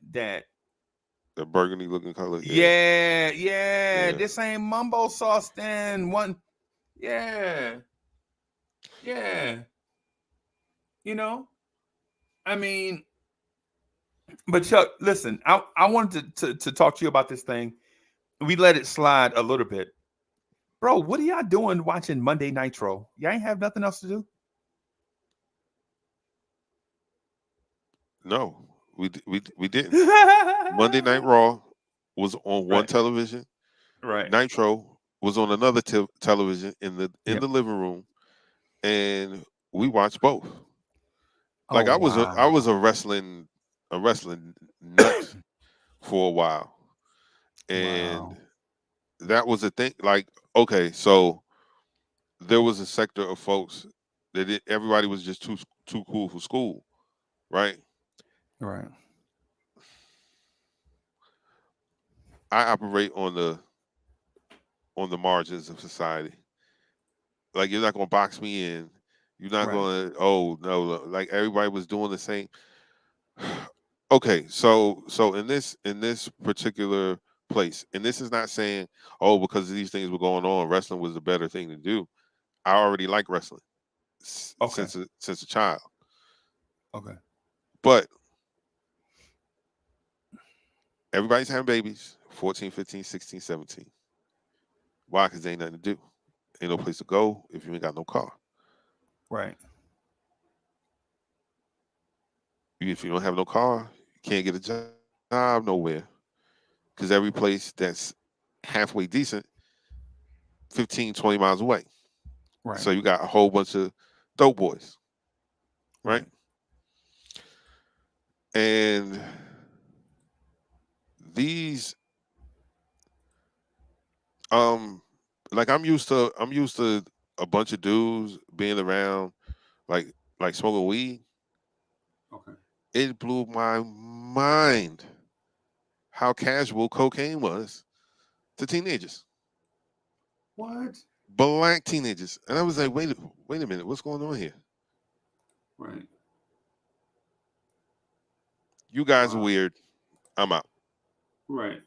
the burgundy looking color. Yeah. This ain't mumbo sauce then one. Yeah. You know, I mean, but Chuck, listen, I wanted to talk to you about this thing. We let it slide a little bit. Bro, what are y'all doing watching Monday Nitro? Y'all ain't have nothing else to do? No, we didn't. Monday Night Raw was on one television. Right. Nitro was on another television in the living room, and we watched both. Like I was a wrestling nut for a while, and that was a thing. Like, okay, so there was a sector of folks that everybody was just too cool for school, right? Right. I operate on the margins of society. Like, you're not gonna box me in. You're not gonna. Oh no! Like, everybody was doing the same. Okay, so in this particular place, and this is not saying, oh, because these things were going on, wrestling was the better thing to do. I already like wrestling since a child. Okay. But everybody's having babies, 14, 15, 16, 17. Why? Because there ain't nothing to do. Ain't no place to go if you ain't got no car. Right. If you don't have no car, you can't get a job nowhere. Because every place that's halfway decent, 15, 20 miles away. Right. So you got a whole bunch of dope boys. Right? And these like I'm used to a bunch of dudes being around like smoking weed. Okay. It blew my mind how casual cocaine was to teenagers. What? Black teenagers. And I was like, wait a minute, what's going on here? Right. You guys are weird. I'm out. Right.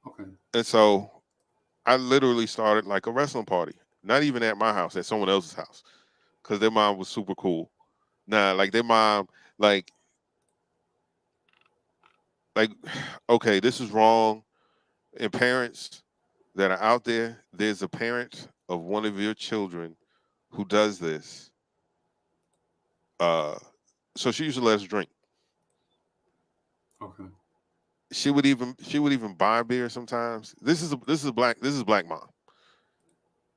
Okay. And so I literally started like a wrestling party. Not even at my house, at someone else's house. Because their mom was super cool. Nah, like their mom, like, okay, this is wrong. And parents that are out there, there's a parent of one of your children who does this. So she used to let us drink. Okay. She would even buy beer sometimes. This is black mom.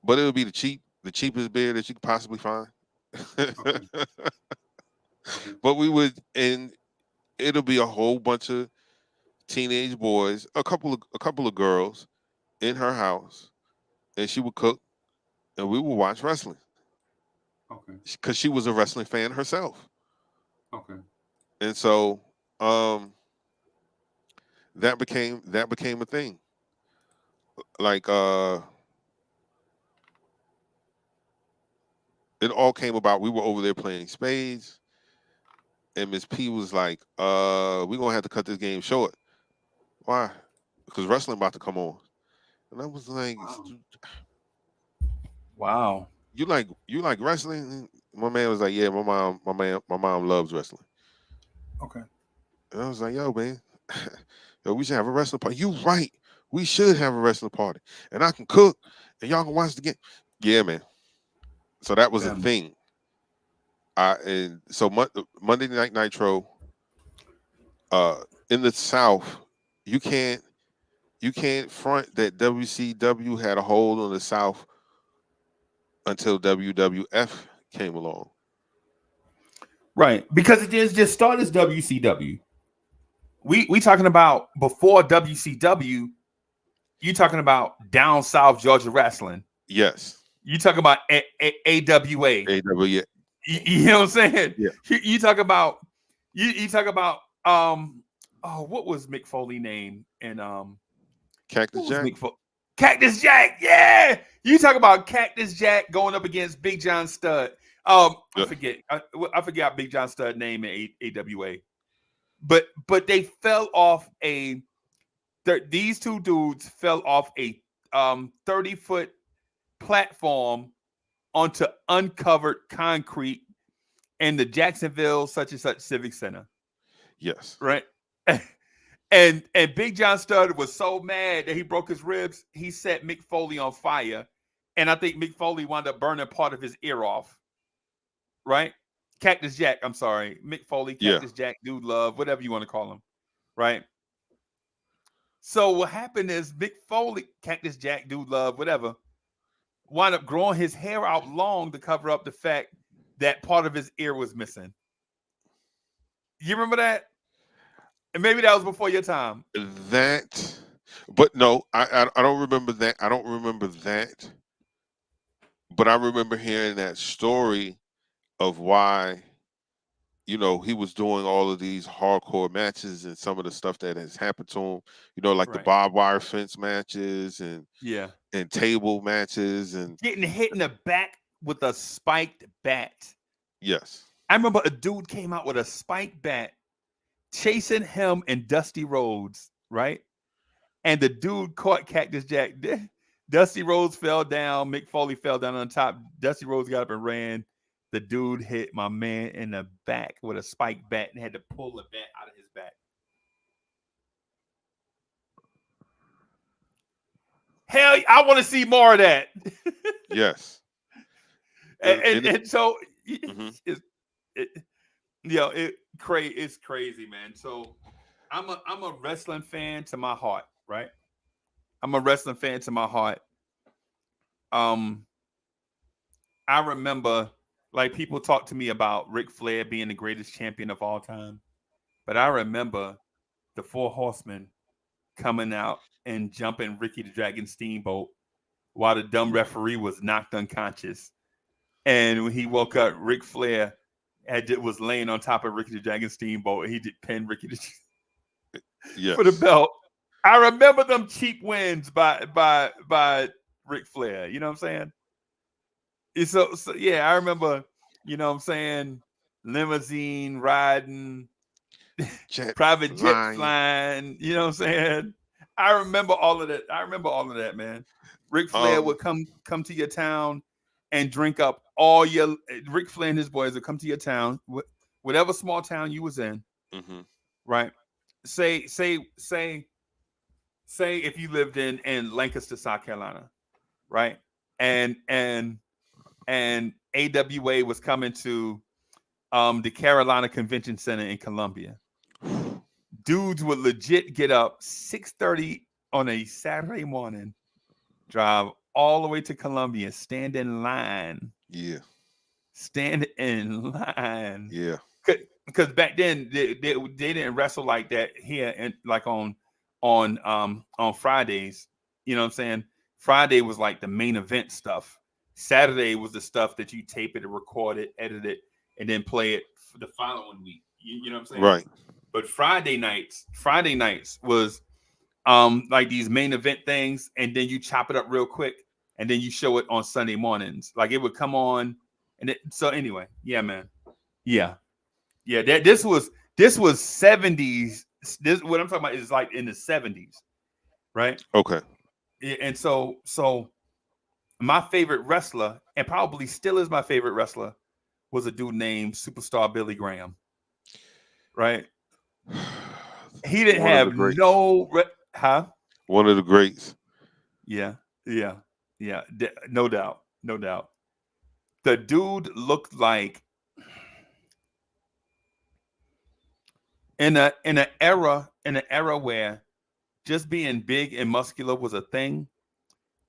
But it would be the cheapest beer that you could possibly find. Okay. But we would, and it'll be a whole bunch of teenage boys, a couple of girls in her house, and she would cook, and we would watch wrestling. Okay. Because she was a wrestling fan herself. Okay. And so that became a thing. Like it all came about. We were over there playing spades, and Miss P was like, we're gonna have to cut this game short. Why? Because wrestling about to come on. And I was like, wow. You like wrestling? My man was like, yeah, my mom loves wrestling. Okay. And I was like, yo, man, yo, we should have a wrestling party. You right. We should have a wrestling party. And I can cook and y'all can watch the game. Yeah, man. So that was a thing. And so Monday Night Nitro, in the South, you can't front that WCW had a hold on the South until WWF came along. Right, because it just started as WCW. We talking about before WCW. You talking about down south Georgia wrestling? Yes. You talking about AWA? AWA. You know what I'm saying? Yeah. You talk about you talk about what was Mick Foley name and Cactus Jack. Cactus Jack, yeah. You talk about Cactus Jack going up against Big John Studd. I forget Big John Studd name in AWA, but they fell off these two dudes fell off a 30-foot platform onto uncovered concrete in the Jacksonville such and such Civic Center. Yes. Right. And Big John Studd was so mad that he broke his ribs, he set Mick Foley on fire. And I think Mick Foley wound up burning part of his ear off. Right? Cactus Jack, I'm sorry. Mick Foley, Cactus Jack, Dude Love, whatever you want to call him. Right? So what happened is Mick Foley, Cactus Jack, Dude Love, whatever, wound up growing his hair out long to cover up the fact that part of his ear was missing. You remember that? And maybe that was before your time. But no, I don't remember that. I don't remember that. But I remember hearing that story of why, he was doing all of these hardcore matches and some of the stuff that has happened to him. Like the barbed wire fence matches and table matches and getting hit in the back with a spiked bat. Yes. I remember a dude came out with a spiked bat chasing him and Dusty Rhodes, right? And the dude caught Cactus Jack. Dusty Rhodes fell down. Mick Foley fell down on top. Dusty Rhodes got up and ran. The dude hit my man in the back with a spiked bat and had to pull the bat out of his back. Hell, I want to see more of that. Yes. and so mm-hmm. It's crazy, man. So I'm a wrestling fan to my heart, right? I'm a wrestling fan to my heart. I remember, like, people talk to me about Ric Flair being the greatest champion of all time, but I remember the Four Horsemen coming out and jumping Ricky the Dragon Steamboat while the dumb referee was knocked unconscious. And when he woke up, Ric Flair was laying on top of Ricky the Dragon Steamboat, and he did pin Ricky for the belt. I remember them cheap wins by Ric Flair. You know what I'm saying? So yeah, I remember. You know what I'm saying? Limousine riding, private jet flying. You know what I'm saying? I remember all of that. Man. Ric Flair would come to your town and drink up all your. Ric Flair and his boys would come to your town, whatever small town you was in, right? Say if you lived in Lancaster, South Carolina, right? And AWA was coming to the Carolina Convention Center in Columbia. Dudes would legit get up 6:30 on a Saturday morning, drive all the way to Columbia, stand in line. Yeah. Stand in line. Yeah. Because back then they didn't wrestle like that here, and like on Fridays. You know what I'm saying? Friday was like the main event stuff. Saturday was the stuff that you tape it and record it, edit it, and then play it for the following week. You know what I'm saying? Right. But Friday nights was like these main event things, and then you chop it up real quick, and then you show it on Sunday mornings. Like it would come on, so anyway, yeah, man, yeah. This was 70s. This what I'm talking about is like in the 70s, right? Okay. And so my favorite wrestler, and probably still is my favorite wrestler, was a dude named Superstar Billy Graham. Right? He didn't One of the have greats. One of the greats. Yeah. No doubt. The dude looked like in an era where just being big and muscular was a thing.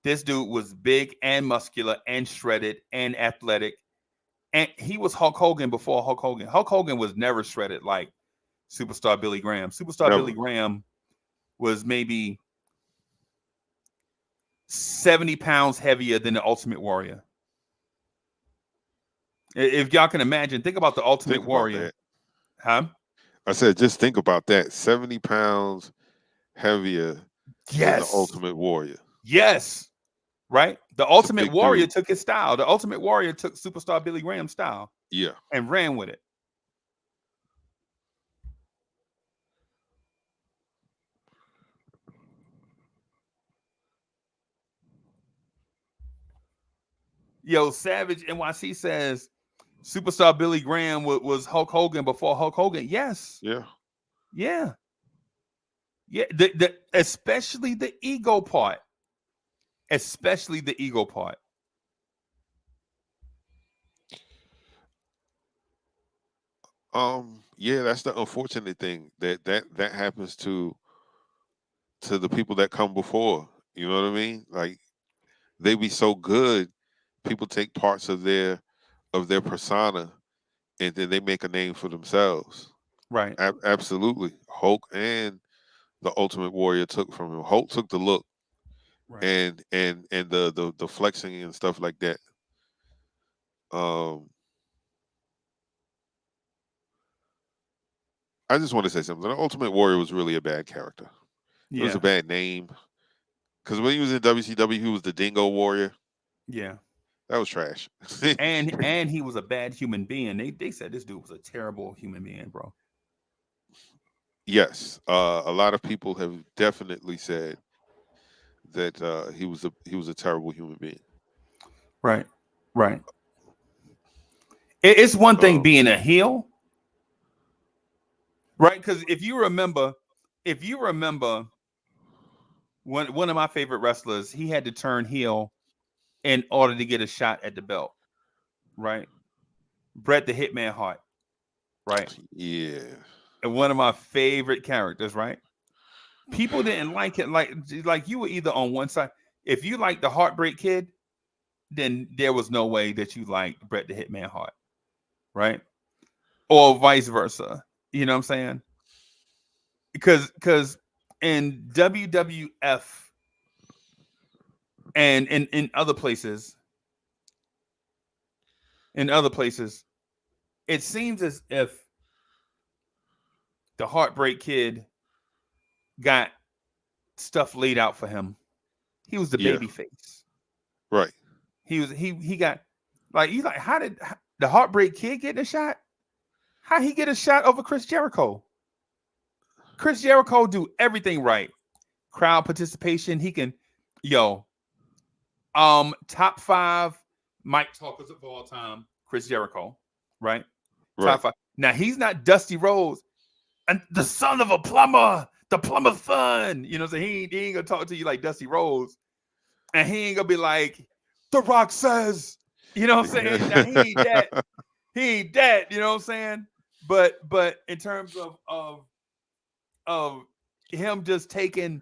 This dude was big and muscular and shredded and athletic. And he was Hulk Hogan before Hulk Hogan. Hulk Hogan was never shredded like Superstar Billy Graham. Superstar Never. Billy Graham was maybe 70 pounds heavier than the Ultimate Warrior. If y'all can imagine, think about the Ultimate Think about Warrior. that. Huh? I said, just think about that. 70 pounds heavier than the Yes. Ultimate Warrior. Yes. Right? The Ultimate big Warrior dude. took his style. The Ultimate Warrior took Superstar Billy Graham's style Yeah. and ran with it. Yo, Savage NYC says Superstar Billy Graham was Hulk Hogan before Hulk Hogan. Yes. Yeah. Yeah. Especially the ego part. Especially the ego part. Yeah, that's the unfortunate thing that happens to the people that come before. You know what I mean? Like they be so good, people take parts of their persona and then they make a name for themselves. Right. Absolutely. Hulk and the Ultimate Warrior took from him. Hulk took the look Right. and the flexing and stuff like that. I just want to say something. The Ultimate Warrior was really a bad character. It was a bad name. Because when he was in WCW, he was the Dingo Warrior. Yeah. That was trash. and he was a bad human being. They said this dude was a terrible human being, bro. Yes. A lot of people have definitely said that he was a terrible human being. Right. It's one thing being a heel. Right? Because if you remember one of my favorite wrestlers, he had to turn heel in order to get a shot at the belt. Right? Bret the Hitman Hart. Right? Yeah. And one of my favorite characters, right? People didn't like it. Like you were either on one side. If you liked the Heartbreak Kid, then there was no way that you liked Bret the Hitman Hart. Right? Or vice versa. You know what I'm saying? Because in WWF and in other places, it seems as if the Heartbreak Kid got stuff laid out for him. He was the baby face. Right. He got like you like how did the Heartbreak Kid get a shot? How he get a shot over Chris Jericho? Chris Jericho do everything right. Crowd participation. He can, top 5 mic talkers of all time. Chris Jericho, right? Top 5. Now he's not Dusty Rhodes and the son of a plumber, the plumber's son. You know what I'm saying? He ain't gonna talk to you like Dusty Rhodes, and he ain't gonna be like The Rock says. You know what I'm saying? Now, he ain't that. He ain't that. You know what I'm saying? But in terms of him just taking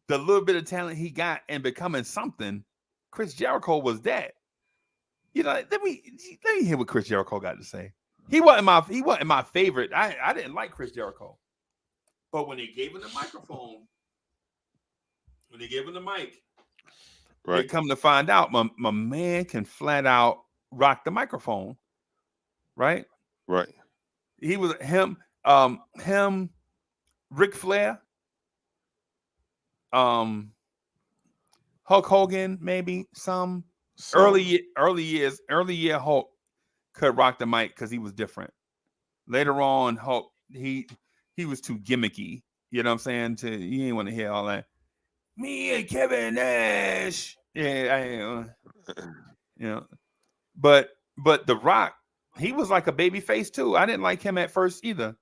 the little bit of talent he got and becoming something, Chris Jericho was that. Let me hear what Chris Jericho got to say. He wasn't my favorite. I didn't like Chris Jericho. But when they gave him the microphone, when they gave him the mic, they come to find out my man can flat out rock the microphone. Right? Right. He was him, Ric Flair, Hulk Hogan, maybe some early year Hulk could rock the mic because he was different. Later on, Hulk he was too gimmicky. You know what I'm saying? You ain't want to hear all that. Me and Kevin Nash. Yeah, but The Rock he was like a baby face too. I didn't like him at first either.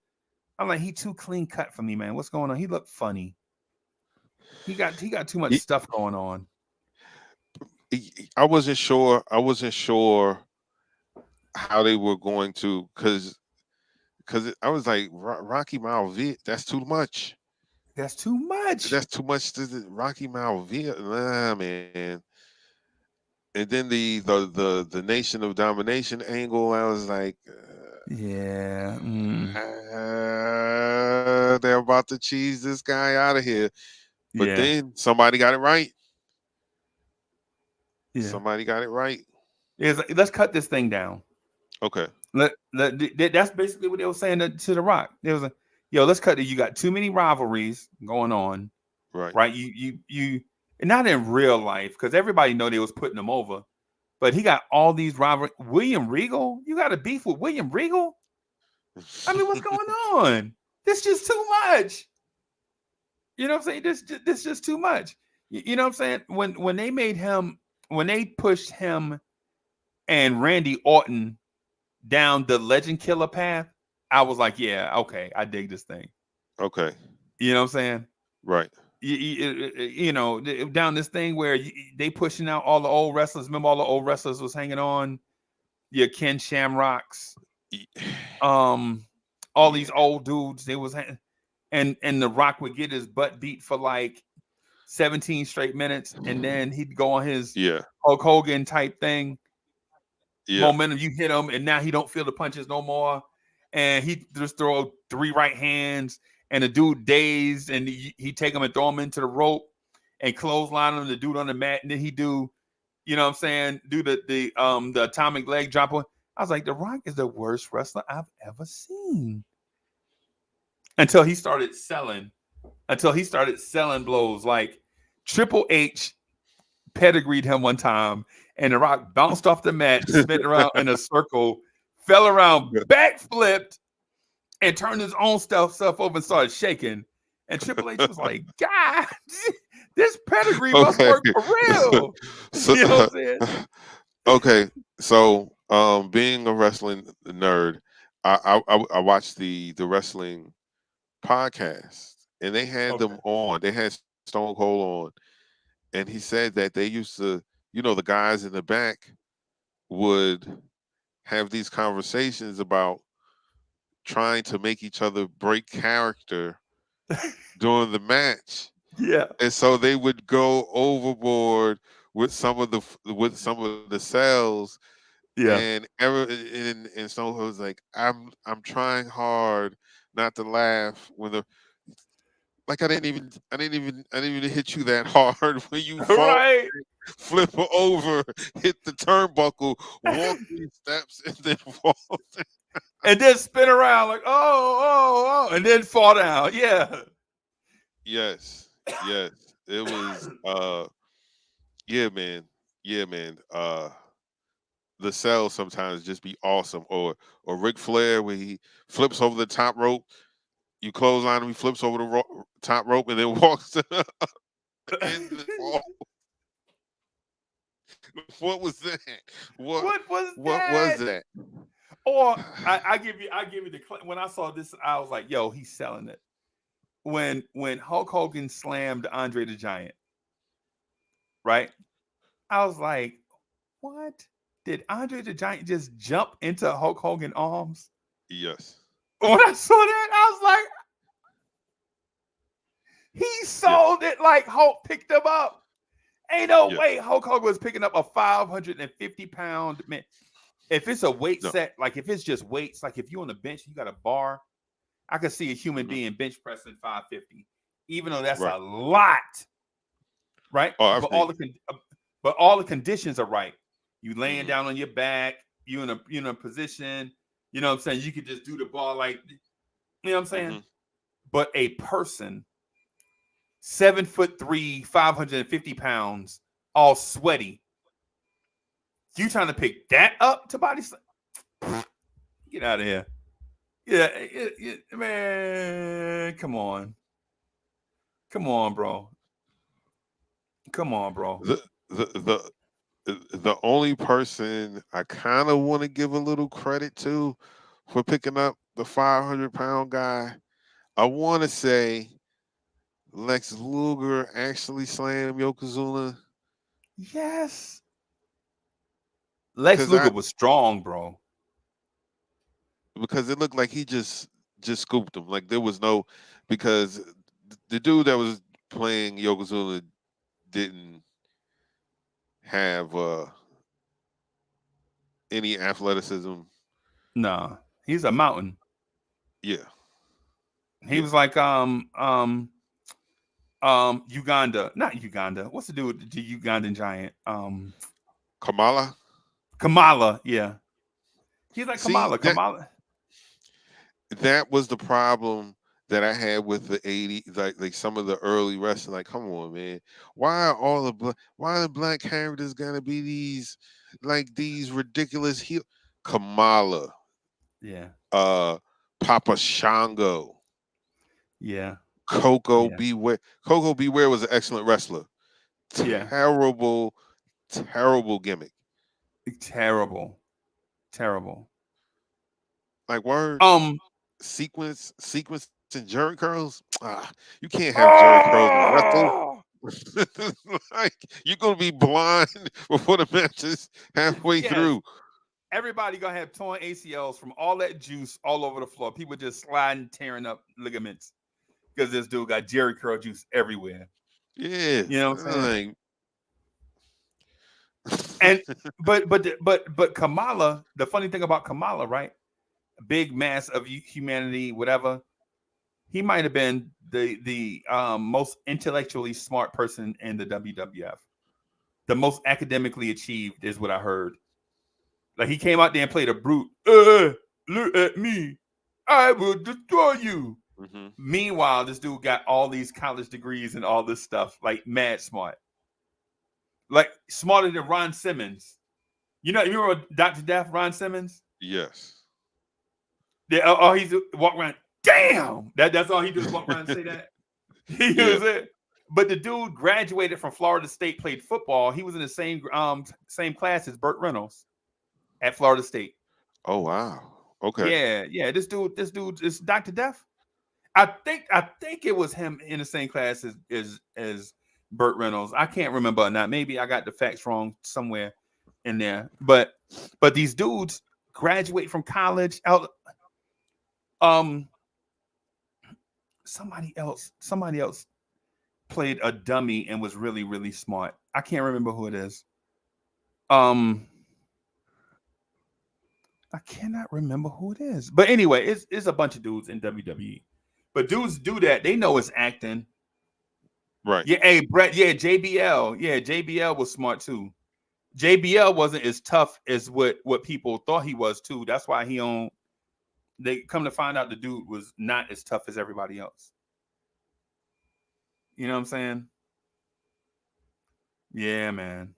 I'm like, he too clean cut for me, man. What's going on? He looked funny. He got too much stuff going on. I wasn't sure how they were going to, because I was like, Rocky Maivia, that's too much. That's too much. That's too much to Rocky Maivia, man. And then the Nation of Domination angle, I was like, yeah, they're about to cheese this guy out of here. But yeah. then somebody got it right. Yeah. Somebody got it right. Let's cut this thing down. Okay. That's basically what they were saying to The Rock. They was like, yo, let's cut it. You got too many rivalries going on. Right. You not in real life, because everybody know they was putting him over. But he got all these rivalries. William Regal? You got a beef with William Regal? I mean, what's going on? This just too much. You know what I'm saying? This just too much. You know what I'm saying? When they pushed him and Randy Orton down the Legend Killer path, I was like, yeah, okay, I dig this thing. Okay. You know what I'm saying? Right. You know, down this thing where they pushing out all the old wrestlers. Remember, all the old wrestlers was hanging on. Your Ken Shamrocks, all these old dudes. They was, and The Rock would get his butt beat for like 17 straight minutes, and then he'd go on his Hulk Hogan type thing. Momentum, you hit him, and now he don't feel the punches no more, and he just throw 3 right hands. And the dude dazed, and he take him and throw him into the rope and clothesline him, the dude on the mat, and then he do, you know what I'm saying, do the atomic leg drop. I was like, The Rock is the worst wrestler I've ever seen. Until he started selling blows. Like Triple H pedigreed him one time, and The Rock bounced off the mat, spin around in a circle, fell around, backflipped, and turned his own stuff over and started shaking. And Triple H was like, God, this pedigree must work for real. So, you know what I'm saying? Okay. So being a wrestling nerd, I watched the wrestling podcast, and they had them on. They had Stone Cold on, and he said that they used to, the guys in the back would have these conversations about trying to make each other break character during the match. Yeah. And so they would go overboard with some of the cells. Yeah. And Stone Cold was like, I'm trying hard not to laugh when I didn't even hit you that hard when you fall, flip over, hit the turnbuckle, walk 3 steps, and then fall. And then spin around like, oh, and then fall down. Yeah. Yes. It was man. The cells sometimes just be awesome. Or Ric Flair, when he flips over the top rope, you clothesline him, he flips over the top rope and then walks and then fall. What was that? What was that? Or I give you the, when I saw this, I was like, yo, he's selling it. When Hulk Hogan slammed Andre the Giant, right? I was like, what? Did Andre the Giant just jump into Hulk Hogan's arms? Yes. When I saw that, I was like, he sold it like Hulk picked him up. Ain't no way Hulk Hogan was picking up a 550-pound man. If it's a weight set, like if it's just weights, like if you're on the bench, you got a bar, I could see a human being bench pressing 550, even though that's a lot, right? But all the conditions are right. You laying down on your back, you in a position, you know what I'm saying? You could just do the ball like, you know what I'm saying? But a person, 7'3", 550 pounds, all sweaty, you trying to pick that up to body slam? Get out of here. Yeah, man, come on, bro. the only person I kind of want to give a little credit to for picking up the 500-pound guy, I want to say Lex Luger actually slammed Yokozuna. Yes. Lex 'Cause Luger was strong, bro. because it looked like he just scooped him. Like there was no, because the dude that was playing Yokozuna didn't have any athleticism. No, he's a mountain. Yeah. He was like Uganda, not Uganda. What's the dude, the Ugandan giant? Kamala. Kamala, yeah. He's like See, Kamala. That was the problem that I had with the 80s, like some of the early wrestling. Like, come on, man. Why are the black characters gonna be these ridiculous heel? Kamala, Yeah. Papa Shango, Yeah. Coco Yeah. Beware. Coco Beware was an excellent wrestler. Yeah. Terrible gimmick. Terrible. Like word. Sequence and jerry curls. You can't have jerry curls in wrestling. Like you're gonna be blind before the match is halfway through. Everybody gonna have torn ACLs from all that juice all over the floor. People just sliding, tearing up ligaments because this dude got jerry curl juice everywhere. Yeah, You know what I'm saying? Like... but Kamala, the funny thing about Kamala, right? Big mass of humanity, whatever. He might have been the most intellectually smart person in the WWF. The most academically achieved is what I heard. Like he came out there and played a brute. Look at me. I will destroy you. Mm-hmm. Meanwhile, this dude got all these college degrees and all this stuff, like mad smart. Like smarter than Ron Simmons. You remember Dr. Death, Ron Simmons? Yes. He's walk around. Damn, that's all he does. Walk around and say that. You know what I'm saying? But the dude graduated from Florida State, played football. He was in the same class as Burt Reynolds at Florida State. Oh wow. Okay. Yeah. This dude is Dr. Death. I think it was him in the same class as Burt Reynolds. I can't remember or not. Maybe I got the facts wrong somewhere in there. But these dudes graduate from college out. Somebody else played a dummy and was really, really smart. I can't remember who it is. I cannot remember who it is. But anyway, it's a bunch of dudes in WWE. But dudes do that. They know it's acting. Right. Yeah, hey, Brett, yeah, JBL. Yeah, JBL was smart too. JBL wasn't as tough as what people thought he was too. That's why they come to find out the dude was not as tough as everybody else. You know what I'm saying? Yeah, man.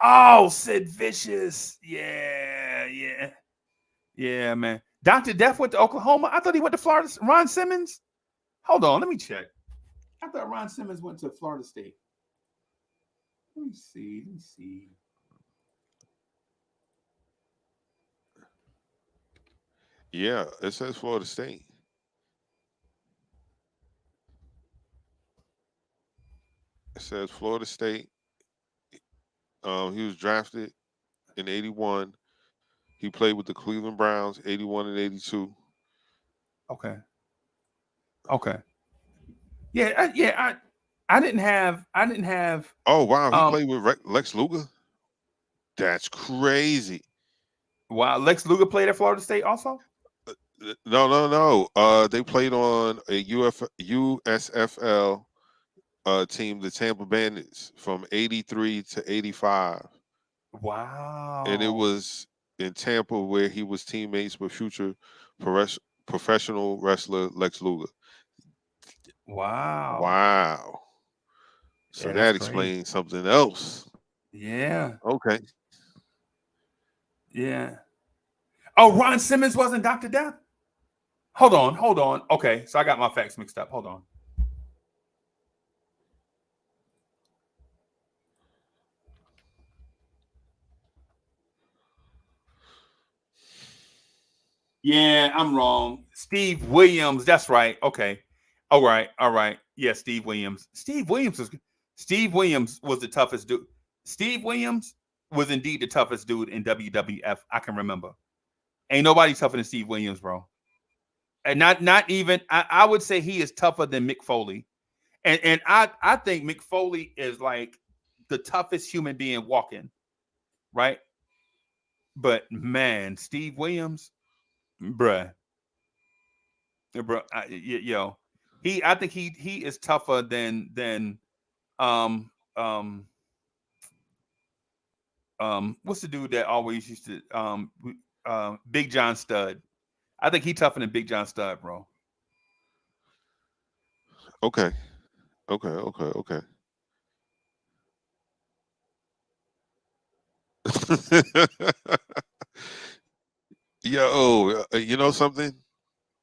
Oh, Sid Vicious. Yeah, man. Dr. Death went to Oklahoma. I thought he went to Florida. Ron Simmons? Hold on, let me check. I thought Ron Simmons went to Florida State. Let me see. Yeah, it says Florida State. It says Florida State. He was drafted in 81. He played with the Cleveland Browns 81 and 82. Okay. Yeah, I didn't have. Oh wow, he played with Lex Luger. That's crazy. Wow, Lex Luger played at Florida State also? No. They played on a USFL team, the Tampa Bandits, from 83 to 85. Wow. And it was in Tampa where he was teammates with future professional wrestler Lex Luger. Wow. So that explains something else. Yeah. Okay. Yeah. Oh, Ron Simmons wasn't Dr. Death? Hold on. Okay, so I got my facts mixed up. Hold on. Yeah, I'm wrong. Steve Williams. That's right. Okay. All right. Yeah, Steve Williams. Steve Williams was the toughest dude. Steve Williams was indeed the toughest dude in WWF. I can remember. Ain't nobody tougher than Steve Williams, bro. And not even. I would say he is tougher than Mick Foley. And I think Mick Foley is like the toughest human being walking, right? But man, Steve Williams, bruh, I think he is tougher than what's the dude that always used to Big John Studd. I think he tougher than Big John Studd, bro. Okay. Yo, you know something?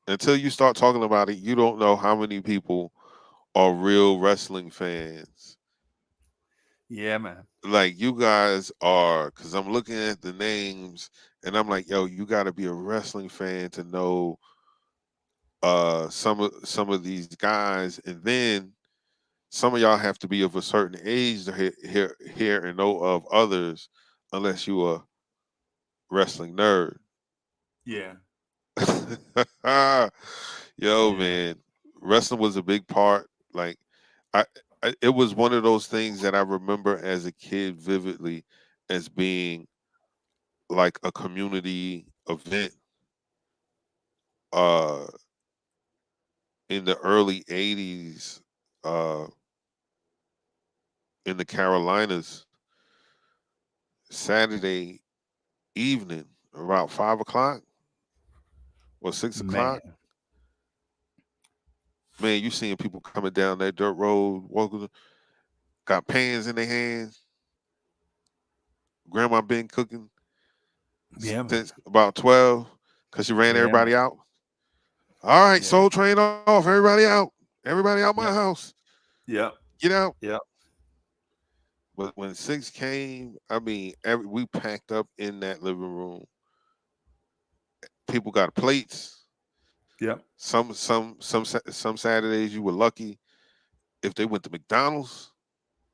Until you start talking about it, you don't know how many people are real wrestling fans. Yeah, man. Like you guys are, because I'm looking at the names and I'm like, yo, you got to be a wrestling fan to know some of these guys, and then some of y'all have to be of a certain age to hear and know of others, unless you a wrestling nerd. Yeah. Yo, Yeah. man, wrestling was a big part. Like, it was one of those things that I remember as a kid vividly as being like a community event. In the early 80s, in the Carolinas, Saturday evening around 5 o'clock or 6 o'clock. Man, you seeing people coming down that dirt road, walking, got pans in their hands. Grandma been cooking since about 12 because she ran everybody out. All right, Soul Train off. Everybody out. Everybody out my house. Yeah. Get out. Yeah. But when 6 came, I mean, we packed up in that living room. People got plates. Yeah. Some Saturdays you were lucky if they went to McDonald's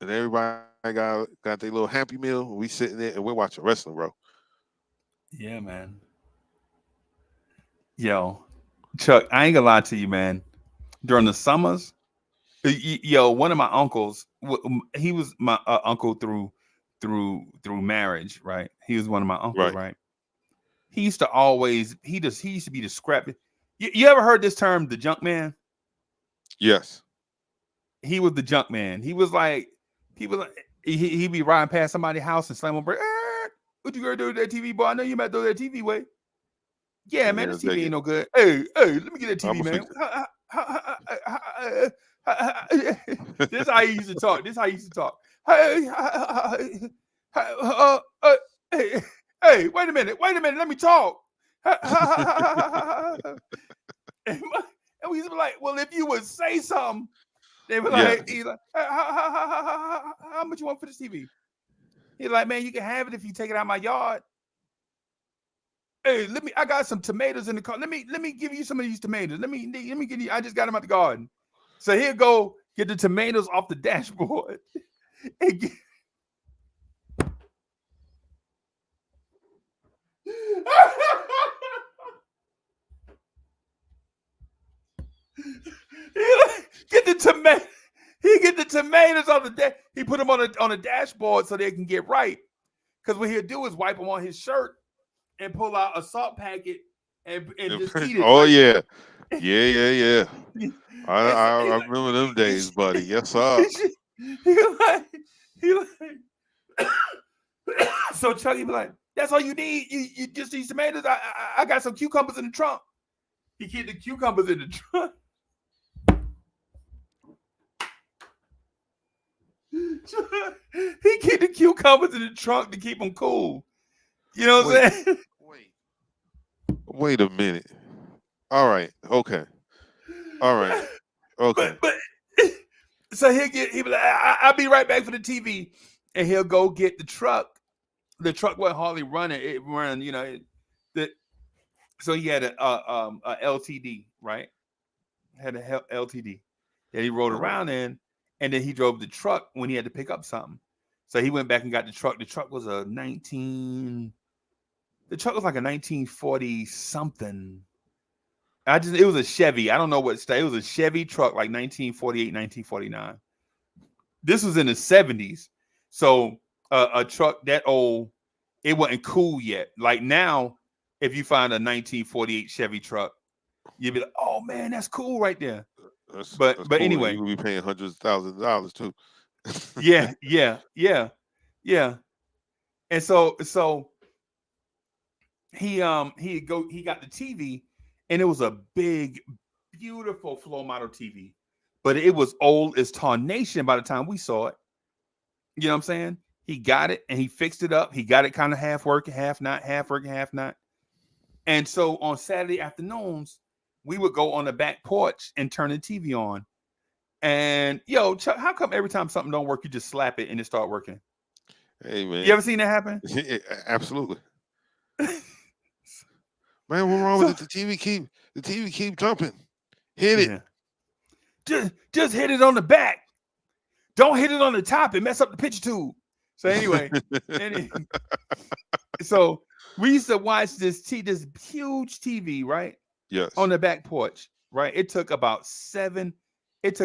and everybody got their little Happy Meal. We sitting there and we're watching wrestling, bro. Yeah, man. Yo, Chuck, I ain't gonna lie to you, man. During the summers, one of my uncles, he was my uncle through marriage, right? He was one of my uncles, right? He used to always he used to be the scrap. You ever heard this term, the junk man? Yes. He was the junk man. He'd be riding past somebody's house and slam on break. What you gonna do with that TV, boy? I know you might throw that TV away. Yeah, man, this TV ain't no good. Hey, let me get that TV, man. This is how he used to talk. Hey, wait a minute. Let me talk. And we used to be like, well, if you would say something, they were like, how much you want for this TV? He's like, man, you can have it if you take it out of my yard. Hey, I got some tomatoes in the car. Let me give you some of these tomatoes. Let me give you. I just got them out the garden. So here go get the tomatoes off the dashboard. Get the tomato. He get the tomatoes on the he put them on the dashboard so they can get ripe. Because what he'll do is wipe them on his shirt and pull out a salt packet and just eat it. Oh, yeah. Yeah. I remember them days, buddy. Yes, sir. He like so Chucky be like, that's all you need? You just need tomatoes? I got some cucumbers in the trunk. He keep the cucumbers in the trunk. He keep the cucumbers in the trunk to keep them cool. You know what I'm saying? Wait a minute. All right. Okay. All right. Okay. But so he'll be like, I'll be right back for the TV. And he'll go get the truck. The truck wasn't hardly running. It ran, So he had a LTD, right? Had a LTD that he rode Uh-huh. around in, and then he drove the truck when he had to pick up something. So he went back and got the truck. The truck was a 19. The truck was like a 1940 something. It was a Chevy. I don't know what it was a Chevy truck, like 1948, 1949. This was in the 70s. So a truck that old, it wasn't cool yet. Like now, if you find a 1948 Chevy truck, you'd be like, oh man, that's cool right there. That's But cool. anyway, You will be paying hundreds of thousands of dollars too. yeah. And so he got the TV, and it was a big, beautiful floor model TV, but it was old as tarnation by the time we saw it. You know what I'm saying? He got it and he fixed it up. He got it kind of half working, half not, half working, half not. And so on Saturday afternoons, we would go on the back porch and turn the TV on. And yo, Chuck, how come every time something don't work, you just slap it and it start working? Hey man, You ever seen that happen? Absolutely. Man, what's wrong with it? The TV keep jumping. Hit it. Yeah. Just hit it on the back. Don't hit it on the top and mess up the picture tube. So anyway, so we used to watch this huge TV, right? Yes. On the back porch, right? It took about 7, 8,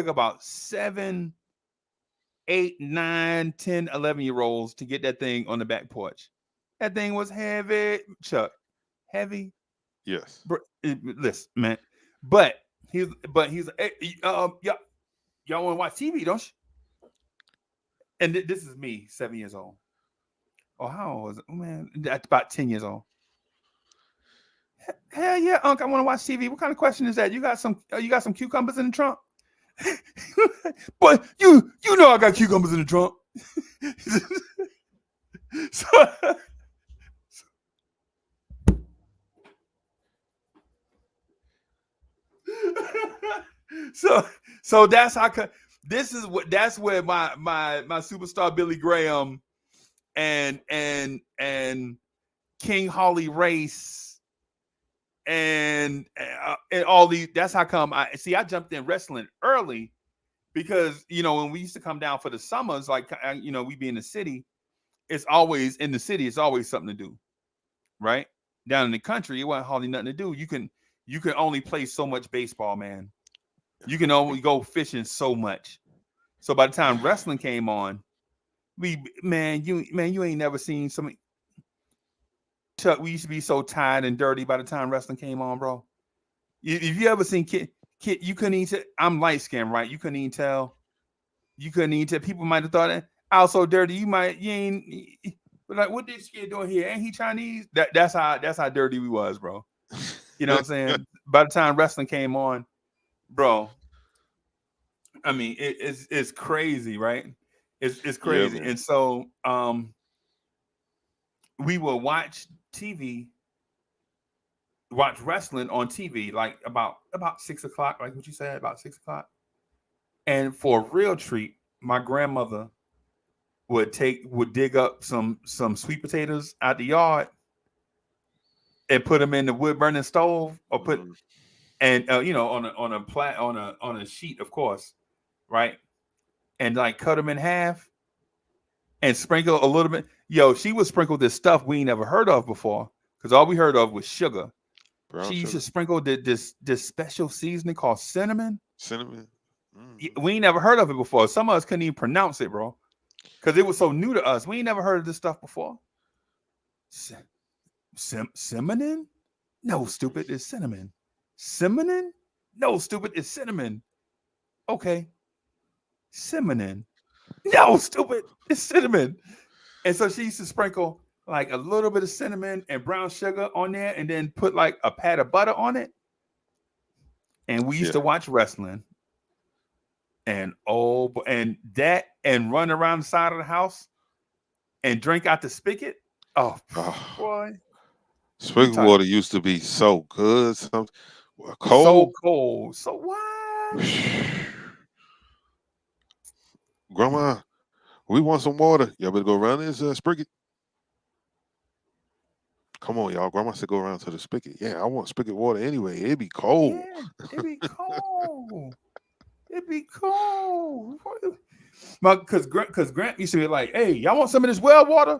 9, 10, 11-year-olds to get that thing on the back porch. That thing was heavy, Chuck. Heavy. Yes. Listen, man. But he's hey, y'all want to watch TV, don't you? And this is me, 7 years old. Oh, how old was it? Oh, man, that's about 10 years old. Hell yeah, Unc, I want to watch TV. What kind of question is that? You got some cucumbers in the trunk? But you know I got cucumbers in the trunk. So that's how that's where my superstar Billy Graham and King Harley Race and all these, that's how come I jumped in wrestling early, because when we used to come down for the summers, like we be in the city, it's always something to do, right? Down in the country, it wasn't hardly nothing to do. You can only play so much baseball, man. You can only go fishing so much. So by the time wrestling came on, you ain't never seen something. Chuck, we used to be so tired and dirty by the time wrestling came on, bro. If you ever seen Kid, you couldn't even tell. I'm light skinned, right? You couldn't even tell. People might have thought that I was so dirty. You ain't like, what this kid doing here? Ain't he Chinese? That's how dirty we was, bro. You know what I'm saying? By the time wrestling came on, bro, I mean it's crazy, right? It's crazy. Yeah, and so we will watch wrestling on TV, like about 6 o'clock, like what you said, about 6 o'clock. And for a real treat, my grandmother would dig up some sweet potatoes out the yard and put them in the wood burning stove, or put and on a sheet, of course, right? And like cut them in half and sprinkle a little bit. Yo, she would sprinkle this stuff we ain't never heard of before, because all we heard of was sugar. Brown She used sugar. to sprinkle this special seasoning called cinnamon. Cinnamon. We ain't never heard of it before. Some of us couldn't even pronounce it, bro, because it was so new to us. We ain't never heard of this stuff before. Cinnamon? No, stupid, it's cinnamon. Cinnamon? No, stupid, it's cinnamon. Okay. Cinnamon. No, stupid, it's cinnamon. And so she used to sprinkle like a little bit of cinnamon and brown sugar on there, and then put like a pat of butter on it. And we used to watch wrestling. And and run around the side of the house and drink out the spigot. Oh boy. Spring water used to be so good. Cold. So cold. So what? Grandma, we want some water. Y'all better go around this spigot. Come on, y'all. Grandma said go around to the spigot. Yeah, I want spigot water anyway. It'd be cold. Yeah, it'd be cold. It'd be cold. Because Grant used to be like, "Hey, y'all want some of this well water?"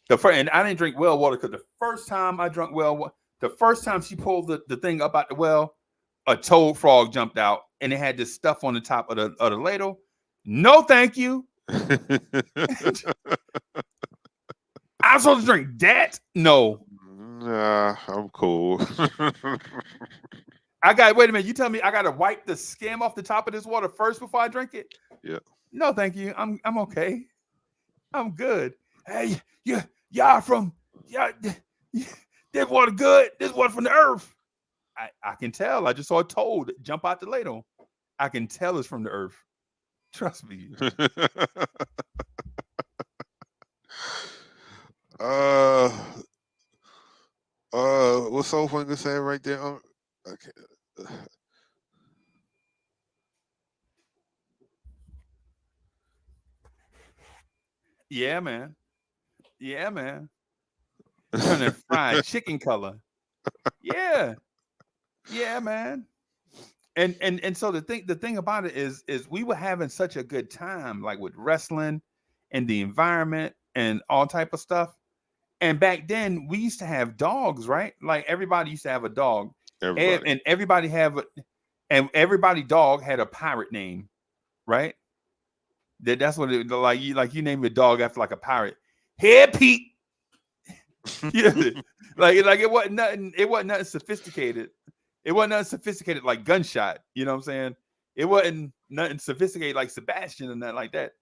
And I didn't drink well water because the first time I drank well water, the first time she pulled the thing up out the well, a toad frog jumped out and it had this stuff on the top of the ladle. No, thank you. I'm supposed to drink that? No. Nah, I'm cool. Wait a minute. You tell me I gotta wipe the skim off the top of this water first before I drink it? Yeah. No, thank you. I'm okay. I'm good. Hey, y'all from this water good. This water from the earth. I can tell. I just saw a toad jump out the ladle. I can tell it's from the earth. Trust me. What's Soul Finger saying right there? Okay. Yeah, man. Yeah, man. Turning fried chicken color. Yeah. Yeah, man. And so the thing about it is we were having such a good time, like with wrestling and the environment and all type of stuff. And back then we used to have dogs, right? Like everybody used to have a dog. And everybody everybody dog had a pirate name, right? That's what it like. You name a dog after like a pirate. Hey, Pete. Yeah, like it wasn't nothing. It wasn't nothing sophisticated. It wasn't nothing sophisticated like Gunshot. You know what I'm saying? It wasn't nothing sophisticated like Sebastian and nothing like that.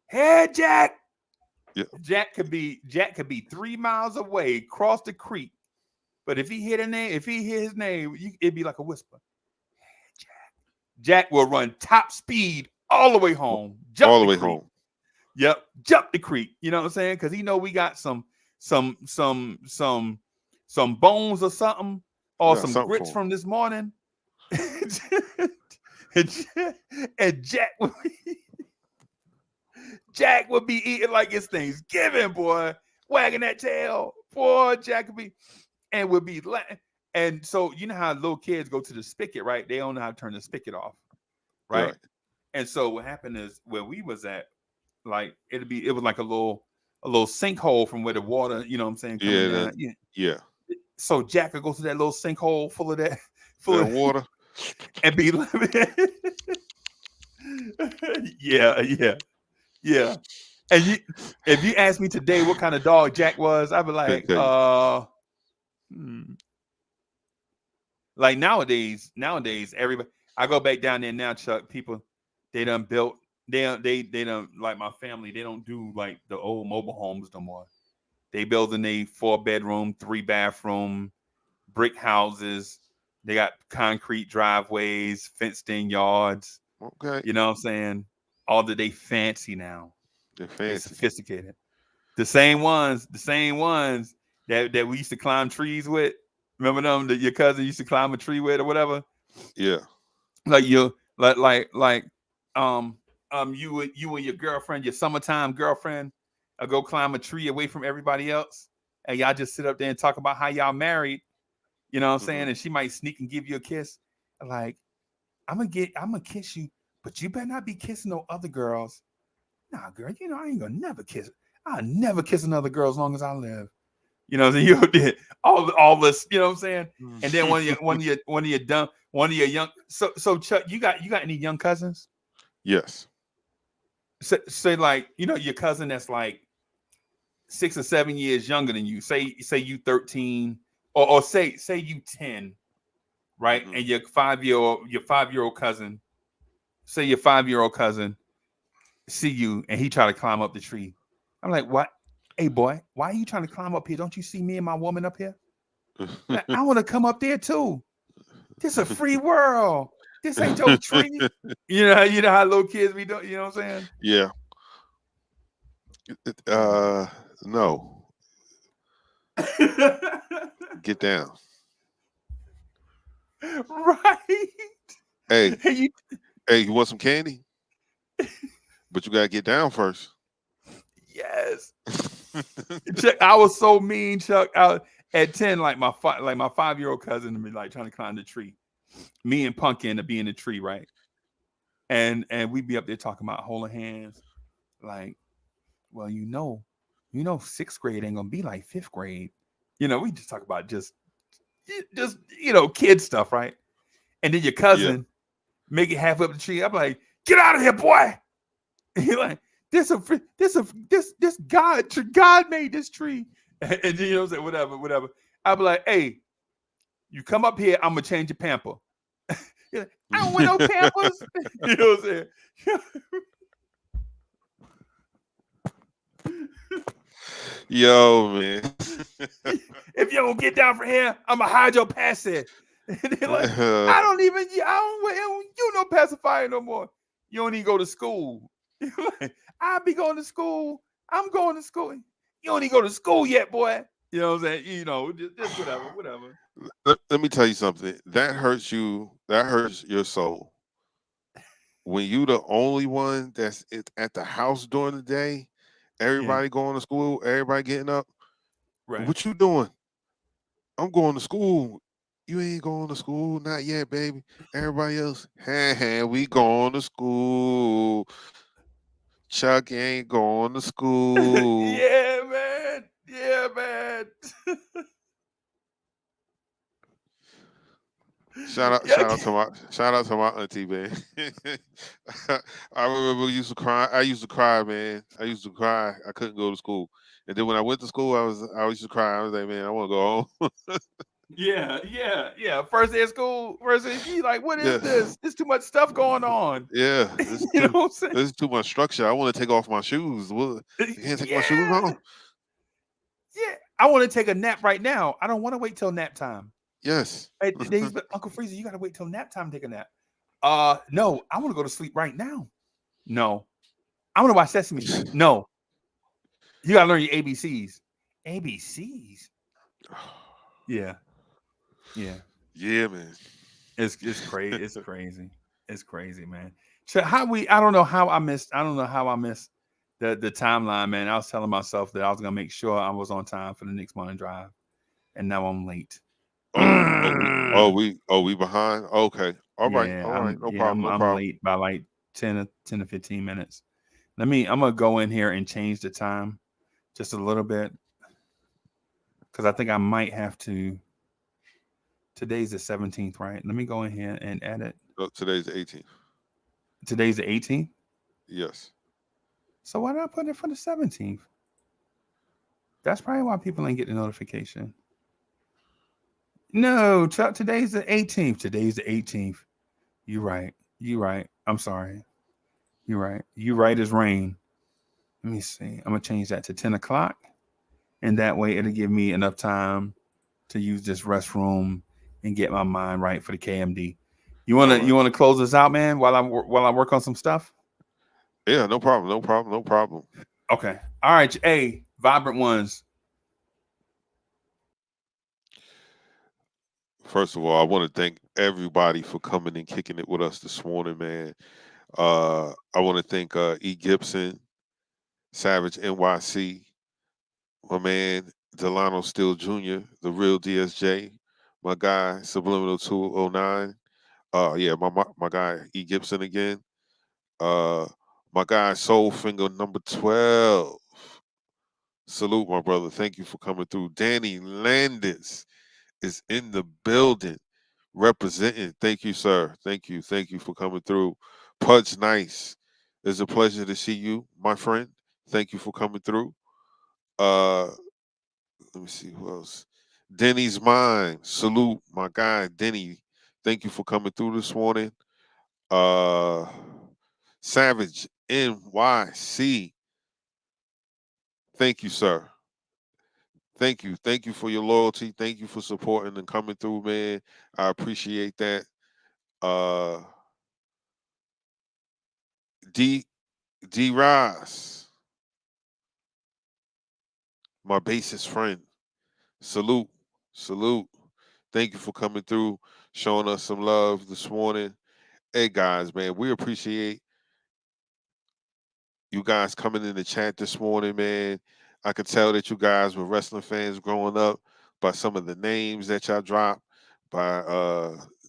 Hey, Jack. Yeah. Jack could be 3 miles away, cross the creek. But if he hit his name, it'd be like a whisper. Hey, Jack. Jack will run top speed all the way home. All the way home. Yep, jump the creek. You know what I'm saying? Because he know we got some bones or something, or some grits from this morning. and Jack would be eating like it's Thanksgiving, boy, wagging that tail. Boy, Jack would be, and would be, and so you know how little kids go to the spigot, right? They don't know how to turn the spigot off, right? And so what happened is where we was at, like it was like a little sinkhole from where the water, you know what I'm saying? Yeah. So Jack would go to that little sinkhole full of water and be like, yeah. And if you ask me today what kind of dog Jack was, I'd be like, like nowadays, everybody. I go back down there now, Chuck. People, they done built. They done like my family. They don't do like the old mobile homes no more. They building a 4-bedroom, 3-bathroom, brick houses. They got concrete driveways, fenced in yards. Okay, you know what I'm saying? All that they fancy now. They're fancy. They're sophisticated. The same ones that we used to climb trees with. Remember them that your cousin used to climb a tree with or whatever? Yeah. Like you and your girlfriend, your summertime girlfriend, go climb a tree away from everybody else, and y'all just sit up there and talk about how y'all married. You know what I'm saying? And she might sneak and give you a kiss. Like, I'm gonna kiss you, but you better not be kissing no other girls. Nah, girl, you know I ain't gonna never kiss. I'll never kiss another girl as long as I live. You know what I'm saying? You did all this, you know what I'm saying? And then one of your young. So Chuck, you got any young cousins? Yes. Say like, you know, your cousin that's like 6 or 7 years younger than you. Say you 13, or say you 10, right? And your 5-year-old cousin, say your 5-year-old cousin see you and he try to climb up the tree. I'm like, what? Hey boy, why are you trying to climb up here? Don't you see me and my woman up here? Like, I want to come up there too. This is a free world. This ain't your tree. You know how little kids be doing, you know what I'm saying? Yeah. No. Get down. Right. Hey, you want some candy? But you gotta get down first. Yes. Chuck, I was so mean, Chuck. at 10, like my 5-year-old cousin and me like trying to climb the tree. Me and Pumpkin to be in the tree, right? And we'd be up there talking about holding hands, like, well, sixth grade ain't gonna be like fifth grade. We just talk about just kid stuff, right? And then your cousin make it halfway up the tree. I'm like, get out of here, boy. And you're like, this God made this tree. And then say whatever. I'll be like, hey, you come up here, I'm gonna change your pamper. You're like, I don't want no pampers. You know what I'm saying? Yo, man. If you don't get down from here, I'm gonna hide your pacifier. And they're like, I don't you no pacifier no more. You don't even go to school. I'll be going to school. I'm going to school. You don't even go to school yet, boy. You know what I'm saying? Just whatever. Let me tell you something. That hurts you. That hurts your soul. When you the only one that's at the house during the day, everybody going to school, everybody getting up. Right. What you doing? I'm going to school. You ain't going to school, not yet, baby. Everybody else, we going to school. Chuck ain't going to school. Yeah, man. Shout out to my auntie, man. I remember I used to cry, man. I couldn't go to school. And then when I went to school, I used to cry. I was like, man, I want to go home. Yeah. First day of school, you like, what is this? There's too much stuff going on. Yeah. You know what I'm saying? There's too much structure. I want to take off my shoes. I can't take my shoes off. Yeah. I want to take a nap right now. I don't want to wait till nap time. Yes. Hey, Uncle Freezy, you got to wait till nap time to take a nap. No, I want to go to sleep right now. No. I want to watch Sesame Street. No. You got to learn your ABCs. ABCs? Yeah. Yeah, man. It's crazy. It's crazy, man. So I don't know how I missed the timeline, man. I was telling myself that I was gonna make sure I was on time for the next morning drive, and now I'm late. We behind? Okay. All right. No problem. I'm late by like 10 to 15 minutes. I'm gonna go in here and change the time just a little bit, because I think I might have to. Today's the 17th, right? Let me go in here and edit. No, today's the 18th. Today's the 18th? Yes. So why did I put it for the 17th? That's probably why people ain't getting the notification. No, Chuck, today's the 18th. Today's the 18th. You're right. I'm sorry. You're right. You right as rain. Let me see. I'm going to change that to 10 o'clock. And that way it'll give me enough time to use this restroom and get my mind right for the KMD. You wanna close this out, man, while I work on some stuff? Yeah, no problem. Okay. All right. Hey, Vibrant Ones. First of all, I want to thank everybody for coming and kicking it with us this morning, man. I want to thank E. Gibson, Savage NYC, my man Delano Steele Jr., the real DSJ, my guy Subliminal 209. My guy E. Gibson again. My guy Soulfinger number 12. Salute, my brother. Thank you for coming through. Danny Landis is in the building representing. Thank you, sir. Thank you for coming through. Pudge Nice. It's a pleasure to see you, my friend. Thank you for coming through. Let me see who else. Denny's Mind. Salute, my guy Denny. Thank you for coming through this morning. Savage NYC. Thank you, sir. Thank you for your loyalty. Thank you for supporting and coming through, man. I appreciate that. D Ross, my bassist friend. Salute. Thank you for coming through, showing us some love this morning. Hey guys, man, we appreciate you guys coming in the chat this morning, man. I could tell that you guys were wrestling fans growing up. by some of the names that y'all dropped, by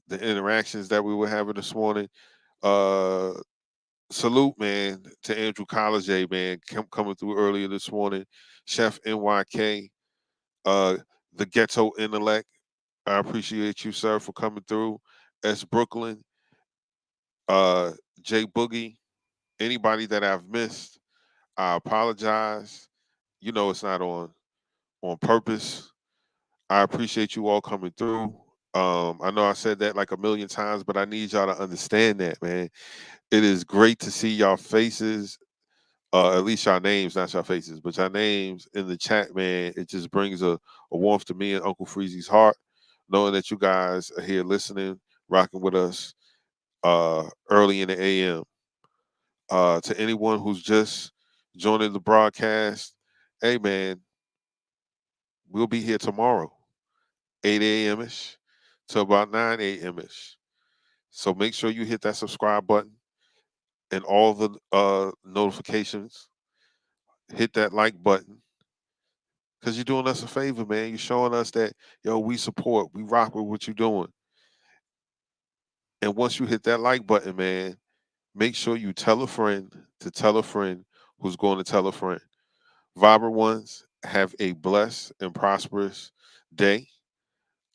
the interactions that we were having this morning. Uh, Salute, man, to Andrew College, man, coming through earlier this morning. Chef NYK, the Ghetto Intellect. I appreciate you, sir, for coming through. S. Brooklyn, Jay Boogie, anybody that I've missed, I apologize. You know it's not on purpose. I appreciate you all coming through. I know I said that like a million times, but I need y'all to understand that, man. It is great to see y'all faces, at least y'all names, not y'all faces, but y'all names in the chat, man. It just brings a warmth to me and Uncle Freezy's heart, knowing that you guys are here listening, rocking with us early in the AM. To anyone who's just joining the broadcast, hey, man, we'll be here tomorrow, 8 a.m. ish to about 9 a.m. ish. So make sure you hit that subscribe button and all the notifications. Hit that like button because you're doing us a favor, man. You're showing us that, yo, we support, we rock with what you're doing. And once you hit that like button, man, make sure you tell a friend to tell a friend who's going to tell a friend. Vibrant ones, have a blessed and prosperous day.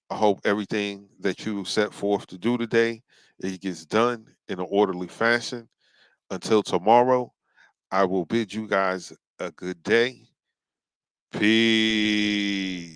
I hope everything that you set forth to do today, it gets done in an orderly fashion. Until tomorrow, I will bid you guys a good day. Peace.